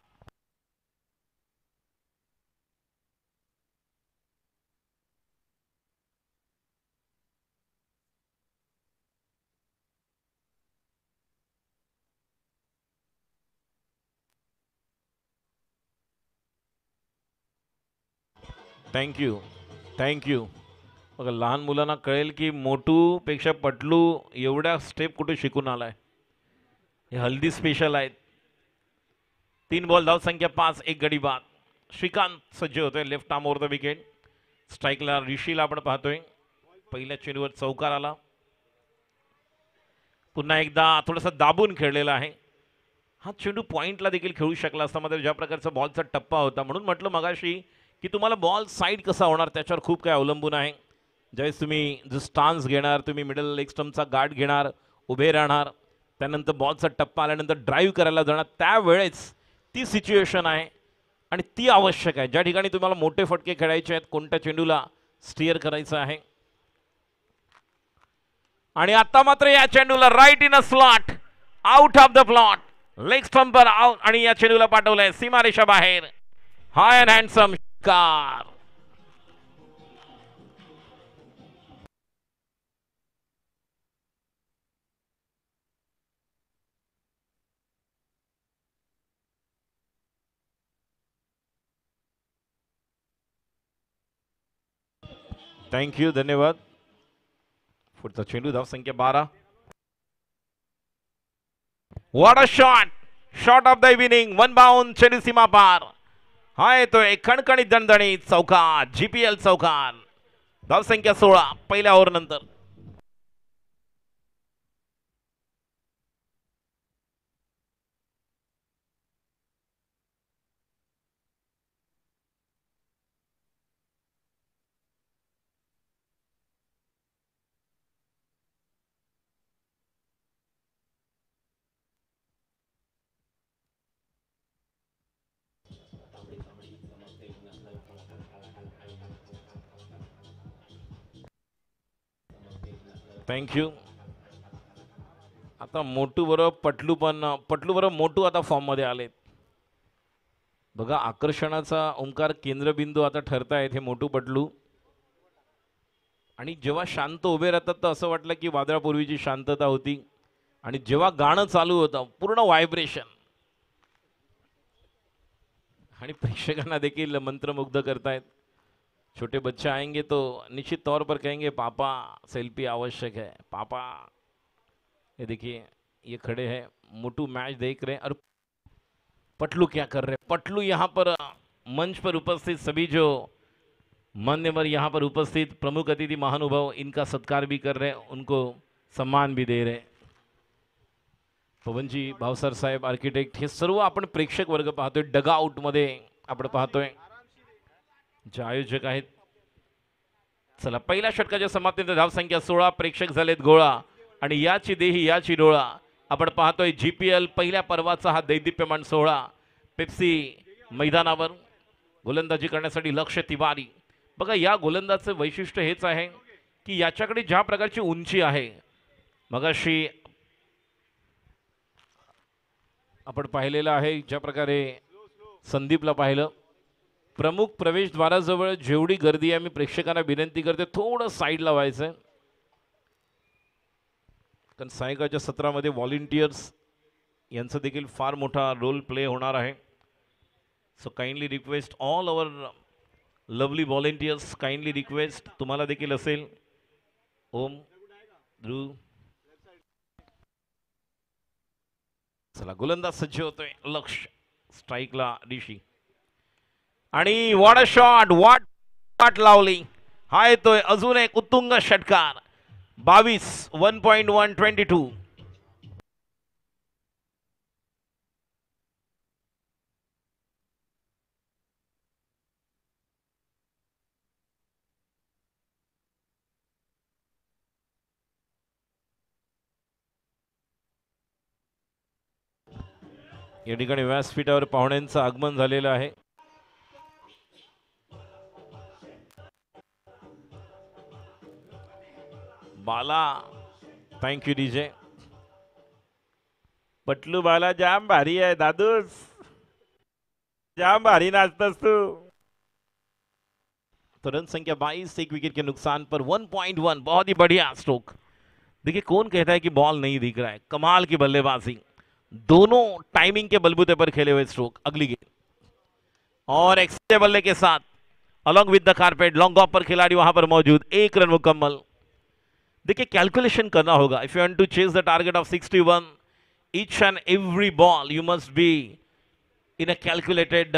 Thank you. बघा, लहान मुलांना कळेल की मोटूपेक्षा पटलू एवढ्या स्टेप कुठे शिकून आलाय. हे हल्दी स्पेशल आहेत. 3 बॉल धावसंख्या 5, 1 गडी बाद. श्रीकांत सज्ज होतोय left arm over the wicket. स्ट्राईकला ऋषीला आपण पाहतोय. पहिल्या चेंडूवर चौकार आला. पुन्हा एकदा थोडासा दाबून खेळलेला आहे. हा चेंडू पॉइंटला देखील खेळू शकला असता, मात्र ज्या प्रकारचा बॉलचा टप्पा होता, म्हणून म्हटलं मगाशी की तुम्हाला बॉल साईड कसा होणार त्याच्यावर खूप काय अवलंबून आहे. ज्यावेळेस तुम्ही जो स्टान्स घेणार, तुम्ही मिडल लेग स्टम्पचा गार्ड घेणार, उभे राहणार, त्यानंतर बॉलचा टप्पा आल्यानंतर ड्राईव्ह करायला जाणार, त्यावेळेस ती सिच्युएशन आहे आणि ती आवश्यक आहे. ज्या ठिकाणी तुम्हाला मोठे फटके खेळायचे आहेत, कोणत्या चेंडूला स्टिअर करायचं आहे. आणि आता मात्र या चेंडूला right in a slot, out of the plot, leg stumper out आणि या चेंडूला पाठवलंय सीमारेषा बाहेर. High and handsome car. Thank you, धन्यवाद. पुढचा चेंडू, धाव संख्या 12. What a shot, shot of the evening, one bound, चेंडू सीमा पार. हा येतोय खणखणीत दणदणीत चौकार, GPL चौकार. धाव संख्या 16 पहिल्या ओव्हर नंतर. थँक्यू. आता मोटू बरोबर पटलू, पण पटलू बरोबर मोटू आता फॉर्म मध्ये आलेत. बघा, आकर्षणाचा ओंकार केंद्रबिंदू आता ठरतायत हे मोटू पटलू. आणि जेव्हा शांत उभे राहतात तर असं वाटलं की वादळापूर्वीची शांतता होती. आणि जेव्हा गाणं चालू होतं पूर्ण व्हायब्रेशन आणि प्रेक्षकांना देखील मंत्रमुग्ध करतायत. छोटे बच्चे आएंगे तो निश्चित तौर पर कहेंगे पापा सेल्फी आवश्यक है पापा. ये देखिए, ये खड़े हैं, मोटू मैच देख रहे हैं और पटलू क्या कर रहे हैं. पटलू यहाँ पर मंच पर उपस्थित सभी जो मान्यवर यहाँ पर उपस्थित प्रमुख अतिथि महानुभाव, इनका सत्कार भी कर रहे हैं, उनको सम्मान भी दे रहे हैं. पवनजी भावसर साहेब, आर्किटेक्ट, हे सर्व आपण प्रेक्षक वर्ग पाहतोय. डगआउट मध्ये आपण पाहतोय जे आयोजक आहेत. चला, पहिल्या षटकाच्या समाप्तीनंतर धाव संख्या 16, प्रेक्षक झालेत गोळा आणि याची देही याची डोळा. आपण पाहतोय GPL पहिल्या पर्वाचा हा दैदिप्यमान सोहळा पेप्सी मैदानावर. गोलंदाजी करण्यासाठी लक्ष्य तिवारी. बघा, या गोलंदाजचं वैशिष्ट्य हेच आहे की याच्याकडे ज्या प्रकारची उंची आहे, मगाशी आपण पाहिलेलं आहे, ज्या प्रकारे संदीपला पाहिलं, प्रमुख प्रवेशद्वाराजवळ जेवढी गर्दी आहे, मी प्रेक्षकांना विनंती करते थोडं साईडला व्हायचं, कारण सायंकाळच्या सत्रामध्ये व्हॉलेंटियर्स यांचा देखील फार मोठा रोल प्ले होणार आहे. So kindly request all our lovely volunteers, kindly request तुम्हाला देखील असेल. ओम, ध्रुव, चला, गोलंदाज सज्ज होतोय. लक्ष स्ट्राईकला ऋषी आणि व्हॉट अ शॉट, वाट लावली. हा येतोय अजून एक उत्तुंग षटकार. 22, 1.1, 22. या ठिकाणी व्यासपीठावर पाहुण्यांचं आगमन झालेलं आहे. बाला, थँक्यू डीजे. पटलू बाला जाम भारी आहे दादूस, जाम भारी नाचतस तू. तो रन संख्या 22, एक विकेट के नुकसान पर 1.1. बहुत ही बढ़िया स्ट्रोक. देखिए, कौन कहता है कि बॉल नहीं दिख रहा है. कमाल की बल्लेबाजी, दोनों टाइमिंग के बलबूते पर खेले हुए स्ट्रोक. अगली गेंद और एक्स्ट्रा बल्ले के साथ अलॉन्ग विद द कारपेट, लॉन्ग ऑफ पर खिलाड़ी वहां पर मौजूद. 1 रन मुकम्मल. देखिए, कैलकुलेशन करना होगा. If you want to chase the target of 61, each and every ball you must be in a calculated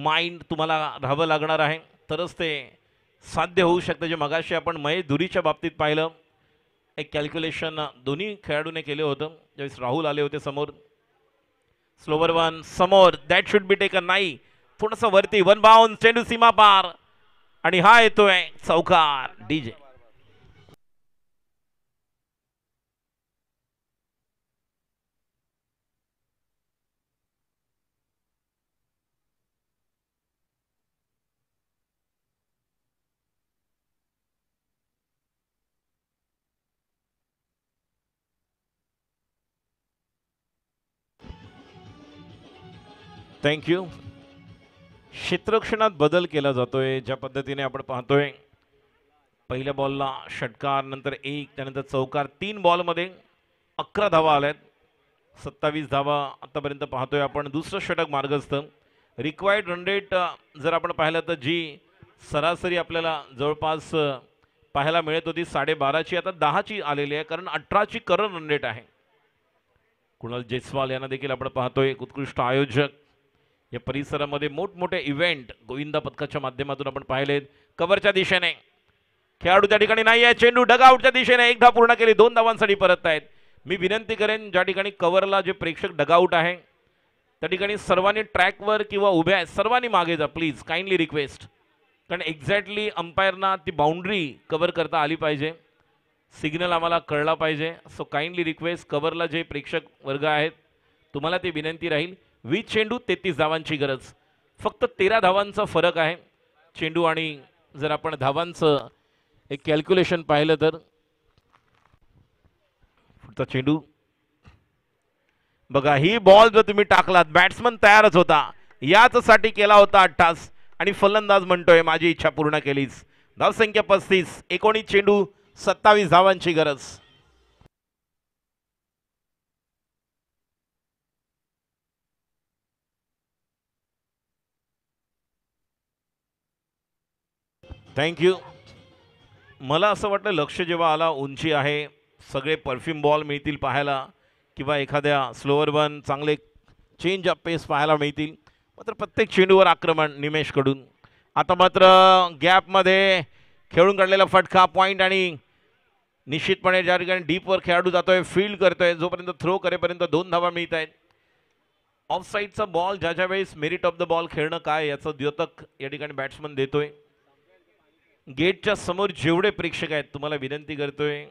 mind. तुम्हाला राहावं लागणार आहे, तरच ते साध्य होऊ शकतं. जे मगाशी आपण महेश धुरीच्या बाबतीत पाहिलं, एक कॅल्क्युलेशन दोन्ही खेळाडूने केलं होतं ज्यावेळेस राहुल आले होते समोर. स्लोवर वन समोर, दॅट शुड बी टेकन. नाही, थोडंसं वरती, वन बाउंड, चेंडू सीमा पार आणि हा येतोय चौकार. DJ thank you. क्षेत्ररक्षणात बदल केला जातोय. ज्या पद्धतीने आपण पाहतोय पहिल्या बॉलला षटकार, नंतर एक, त्यानंतर चौकार. 3 बॉलमध्ये 11 धावा आल्यात. 27 धावा आतापर्यंत पाहतोय आपण. दुसरं षटक मार्गस्थ. रिक्वायर्ड रन रेट जर आपण पाहिलं तर जी सरासरी आपल्याला जवळपास पाहायला मिळत होती 12.5ची, आता 10ची आलेली आहे, कारण 18ची करंट रन रेट आहे. कुणाल जयस्वाल यांना देखील आपण पाहतोय एक उत्कृष्ट आयोजक. या परिसरामध्ये मोठमोठे इव्हेंट गोविंदा पथकाच्या माध्यमातून आपण पाहिलेत. कव्हरच्या दिशेने खेळाडू त्या ठिकाणी नाही आहे. चेंडू डगआउटच्या दिशेने 1 धाव पूर्ण केली. 2 धावांसाठी परत आहेत. मी विनंती करेन ज्या ठिकाणी कव्हरला जे प्रेक्षक डगआउट आहे त्या ठिकाणी सर्वांनी ट्रॅकवर किंवा उभ्या आहेत सर्वांनी मागे जा प्लीज, काइंडली रिक्वेस्ट. कारण एक्झॅक्टली अंपायरना ती बाउंड्री कव्हर करता आली पाहिजे. सिग्नल आम्हाला कळला पाहिजे. सो काइंडली रिक्वेस्ट, कव्हरला जे प्रेक्षक वर्ग आहेत तुम्हाला ती विनंती राहील. 20 चेंडू 33 धावांची गरज. फक्त 13 धावांचा फरक आहे चेंडू. आणि जर आपण धावांचं एक कॅल्क्युलेशन पाहिलं तर पुढचा चेंडू बघा. ही बॉल जर तुम्ही टाकलात, बॅट्समन तयारच होता, याचसाठी केला होता 28 आणि फलंदाज म्हणतोय माझी इच्छा पूर्ण केलीच. धावसंख्या 35, 19 चेंडू 27 धावांची गरज. थँक्यू. मला असं वाटलं लक्ष जेव्हा आला, उंची आहे, सगळे परफ्यूम बॉल मिळतील पाहायला किंवा एखाद्या स्लोअर वन चांगले चेंज ऑफ पेस पाहायला मिळतील. मात्र प्रत्येक चेंडूवर आक्रमण निमेशकडून. आता मात्र गॅपमध्ये खेळून काढलेला फटका, पॉईंट. आणि निश्चितपणे ज्या ठिकाणी डीपवर खेळाडू जातोय, फील्ड करतोय, जोपर्यंत थ्रो करेपर्यंत 2 धावा मिळत आहेत. ऑफ साईडचा बॉल ज्या वेळेस मेरिट ऑफ द बॉल खेळणं काय याचं द्योतक या ठिकाणी बॅट्समन देतोय. गेटच्या समोर जेवढे प्रेक्षक आहेत तुम्हाला विनंती करतोय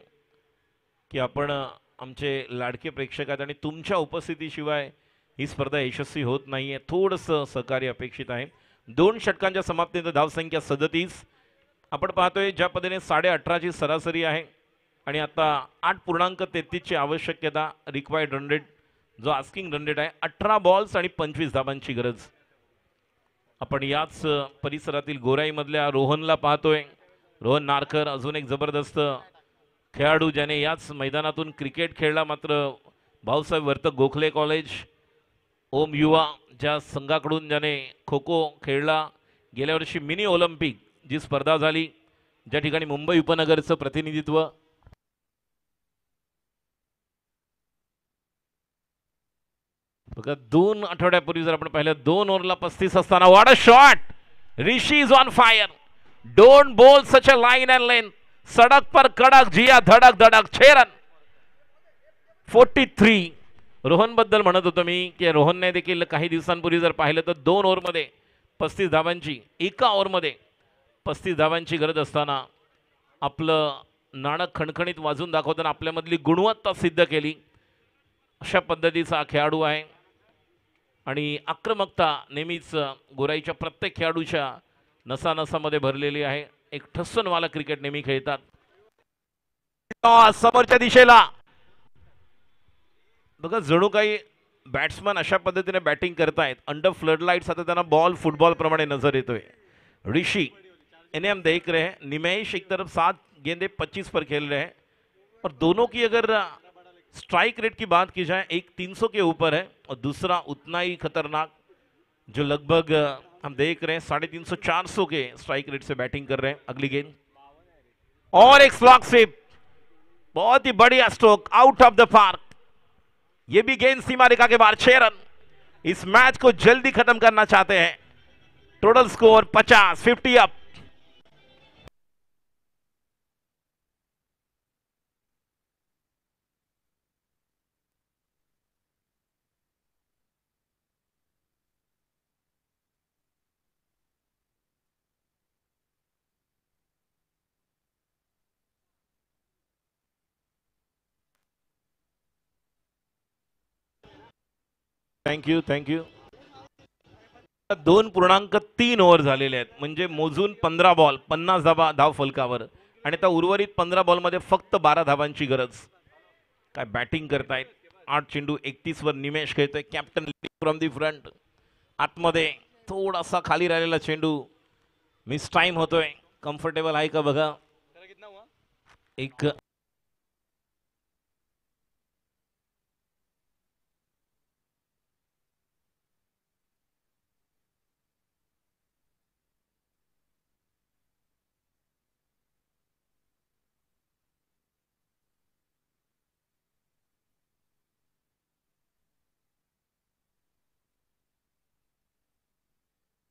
की आपण आमचे लाडके प्रेक्षक आहेत आणि तुमच्या उपस्थितीशिवाय ही स्पर्धा यशस्वी होत नाहीये. थोडंसं सहकार्य अपेक्षित आहे. 2 षटकांच्या समाप्तीनंतर धावसंख्या 37. आपण पाहतोय ज्या पद्धतीने 18.5ची सरासरी आहे आणि आता 8.33ची आवश्यकता. रिक्वायर्ड रन रेट जो आस्किंग रन रेट आहे 18 बॉल्स आणि 25 धावांची गरज. आपण याच परिसरातील गोराईमधल्या रोहनला पाहतोय. रोहन नारकर अजून एक जबरदस्त खेळाडू ज्याने याच मैदानातून क्रिकेट खेळला. मात्र भाऊसाहेब वर्तक गोखले कॉलेज ओम युवा ज्या संघाकडून ज्याने खो खो खेळला. गेल्या वर्षी मिनी ऑलिम्पिक जी स्पर्धा झाली ज्या ठिकाणी मुंबई उपनगरचं प्रतिनिधित्व. बघा 2 आठवड्यापूर्वी जर आपण पाहिलं 2 ओव्हरला 35 असताना what a shot. Rishi is on fire. Don't बोल सच अ लाइन एंड लेंथ. सड़क पर कड़क जिया धड़क धड़क 6 रन 43. रोहन बद्दल म्हणत होतो मी की रोहनने देखील काही दिवसांपूर्वी जर पाहिलं तर 2 ओव्हरमध्ये 35 धावांची, एका ओव्हरमध्ये 35 धावांची गरज असताना आपलं नाणं खणखणीत वाजून दाखवताना आपल्यामधली गुणवत्ता सिद्ध केली. अशा पद्धतीचा खेळाडू आहे आणि आक्रमकता नेहमीच गोराईच्या प्रत्येक खेळाडूच्या नसानसामध्ये भरलेली आहे. एक ठस्सनवाला क्रिकेट नेहमी खेळतात. समोरच्या दिशेला बघा जणू काही बॅट्समन अशा पद्धतीने बॅटिंग करतायत. अंडर फ्लड लाइट्स आता त्यांना बॉल फुटबॉल प्रमाणे नजर येतोय. ऋषि इन्हें हम देख रहे हैं. निमेश एक तरफ 7 गेंदे 25 पर खेल रहे हैं और दोनों की अगर स्ट्राइक रेट की बात की जाए एक 300 के ऊपर है और दूसरा उतना ही खतरनाक जो लगभग हम देख रहे हैं 350 400 के स्ट्राइक रेट से बैटिंग कर रहे हैं. अगली गेंद और एक स्लॉग स्वीप. बहुत ही बढ़िया stroke out of the park. ये भी गेंद सीमा रेखा के बाहर. 6 रन. इस मैच को जल्दी खत्म करना चाहते हैं. Total score 50 up. Thank you thank you. 2.3 over झालेले आहेत म्हणजे मोजून 15 बॉल 50 धाव फलकावर आणि आता उर्वरित 15 बॉलमध्ये फक्त 12 धावांची गरज. काय बॅटिंग करतायत. 8 चेंडू 31 वर निमेश खेळतोय. Captain from the front. आतमध्ये थोडासा खाली राहिलेला चेंडू मिस टाइम होतोय. कम्फर्टेबल आहे का बघा. एक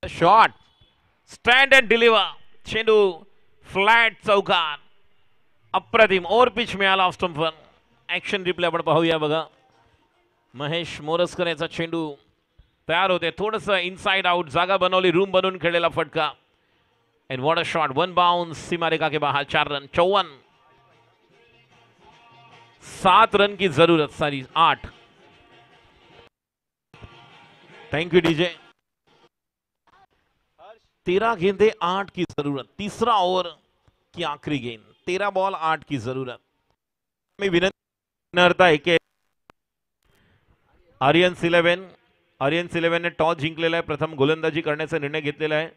शॉट स्टँड अँड डिलिव्हर. चेंडू फ्लॅट चौकार. अप्रतिम ओव्हर पिच मिळाला ऑफ स्टंपवर. ऍक्शन रिप्ले आपण पाहूया बघा. महेश मोरजकर याचा चेंडू तयार होते. थोडंसं इनसाइड आउट जागा बनवली. रूम बनवून खेळलेला फटका. And what a shot. One bounce सीमारेखा के बाहर. 4 रन. 54. 7 रन की जरूरत. सारी 8. Thank you DJ. 13 गेंदे 8 की जरूरत. तीसरा ओवर की आखिरी गेंद. 13 बॉल 8 की जरूरत. मी विनंती के आर्यन्स 11 ने टॉस जिंकलेला आहे. प्रथम गोलंदाजी करण्याचा निर्णय घेतलेला आहे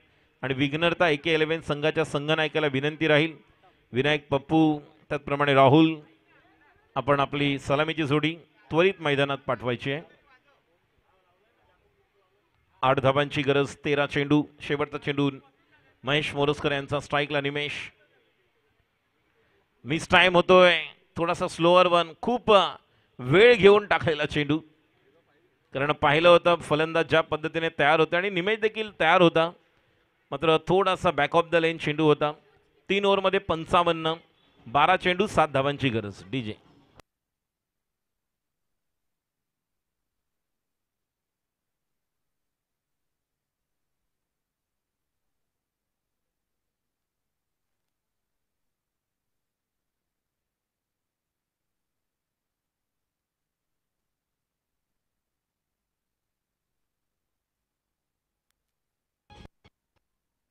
आणि विघ्नहर्ता एके 11 संघाच्या संघनायकाला विनंती राहील. विनायक पप्पू त्याचप्रमाणे राहुल आपण आपली सलामीची जोडी त्वरित मैदानात पाठवायची आहे. 8 धावांची गरज. 13 चेंडू. शेवटचा चेंडू महेश मोरजकर यांचा. स्ट्राईकला निमेश. मिस टाइम होतोय. थोडासा स्लोअर वन. खूप वेळ घेऊन टाकलेला चेंडू. कारण पाहिलं होतं फलंदाज ज्या पद्धतीने तयार होते आणि निमेश देखील तयार होता. मात्र थोडासा बॅक ऑफ द लाईन चेंडू होता. 3 ओव्हरमध्ये 55. 12 चेंडू 7 धावांची गरज. डीजे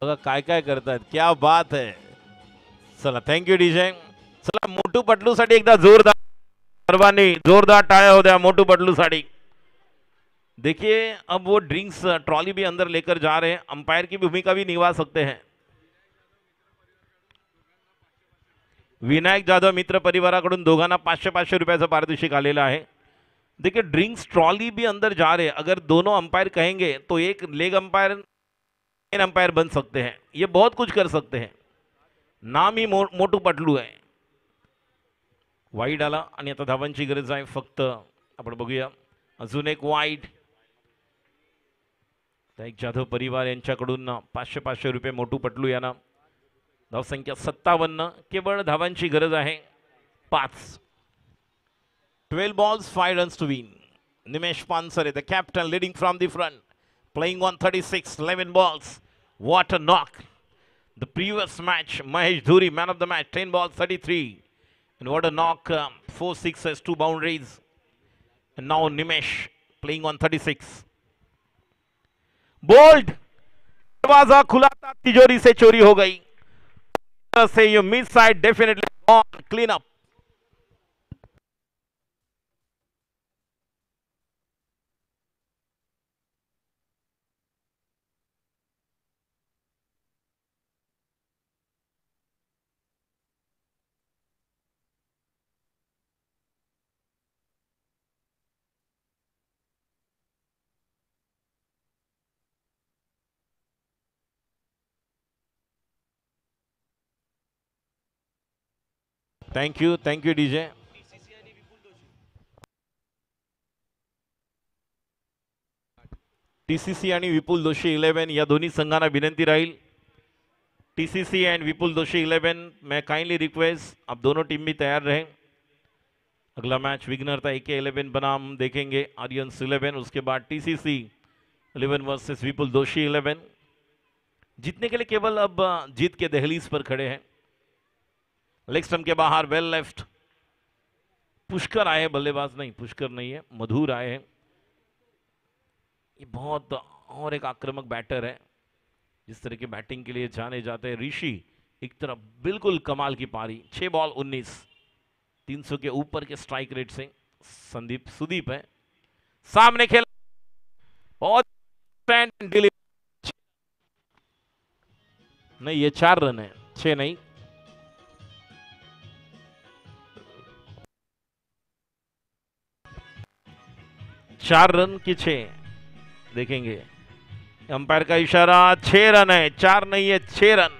बघा काय काय करतायत. क्या बात है. चला थँक्यू डीजे. चला मोटू पटलू साठी एकदा जोरदार सर्वांनी जोरदार टाळ्या होत्या मोटू पटलू साठी. देखिए अब वो ड्रिंक्स ट्रॉली भी अंदर लेकर जा रहे हैं. अंपायर की भूमिका भी निभा सकते हैं. विनायक जाधव मित्र परिवाराकडून दोघांना 500-500 रुपयाचं पारितोषिक आलेलं आहे. देखिए ड्रिंक्स ट्रॉली भी अंदर जा रहे हैं. अगर दोनों अंपायर कहेंगे तो एक लेग अंपायर अंपायर बन सकते हैं. ये बहुत कुछ कर सकते हैं. नाम ही मोटू पटलू आहे. वाईड आला आणि आता धावांची गरज आहे फक्त. आपण बघूया अजून एक वाईड. एक जाधव परिवार यांच्याकडून 500-500 रुपये मोटू पटलू यांना. धावसंख्या 57. केवळ धावांची गरज आहे 5. 12 balls 5 runs to win. Nimesh Pansare, the captain, leading from the front, playing 136, 11 balls. What a knock. The previous match, Mahesh Dhuri, man of the match, 10 balls, 33. And what a knock, 4 sixes, 2 boundaries. And now Nimesh playing 136. Bold. दरवाजा खुला था, तिजोरी से चोरी हो गई. से you miss side definitely gone. Clean up. Thank you DJ. TCC आणि विपुल दोषी 11 या दोन्ही संघांना विनंती राहील. टीसीसी एंड विपुल दोषी 11, मैं काइंडली रिक्वेस्ट आप दोनों टीम भी तैयार रहें. अगला मैच विघ्नहर्ता एके 11 बनाम देखेंगे आर्यन्स 11. उसके बाद टीसीसी 11 वर्सेस विपुल दोषी 11. जीतने के लिए केवल अब जीत के दहलीज पर खड़े हैं. लेग स्टंप के बाहर वेल लेफ्ट. पुष्कर आए बल्लेबाज नहीं, पुष्कर नहीं है, मधुर आए हैं. ये बहुत और एक आक्रामक बैटर है. जिस तरह की बैटिंग के लिए जाने जाते हैं. ऋषि एक तरफ बिल्कुल कमाल की पारी. 6 बॉल 19, 300 के ऊपर के स्ट्राइक रेट से. सुदीप है सामने खेला. बहुत इंस्टेंट डिलीवरी, नहीं ये 4 रन है, 6 नहीं। चार रन की 6 देखेंगे, अंपायर का इशारा, 6 रन है, 4 नहीं है, 6 रन।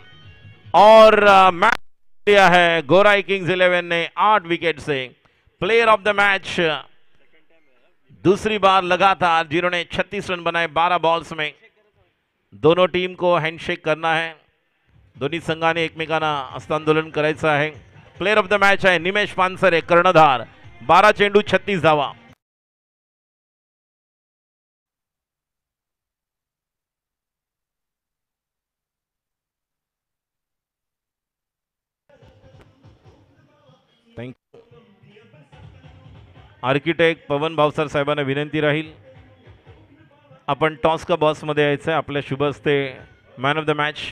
और मैच लिया है गोराई किंग्स 11 ने 8 wicket say. Player of the match दूसरी बार लगातार जिन्होंने 36 रन बनाए 12 बॉल्स में। दोनों टीम को हँडशेक करना है, दोन्ही संघाने एकमेकांना हस्तांदोलन करायचं आहे। प्लेयर ऑफ द मॅच आहे निमेश पानसरे, कर्णधार, 12 चेंडू 36 धावा। थँक्यू। आर्किटेक्ट पवन भावसर साहेबांना विनंती राहील, आपण टॉस का बॉस मध्ये यायचं आहे, आपल्या शुभ हस्ते मॅन ऑफ द मॅच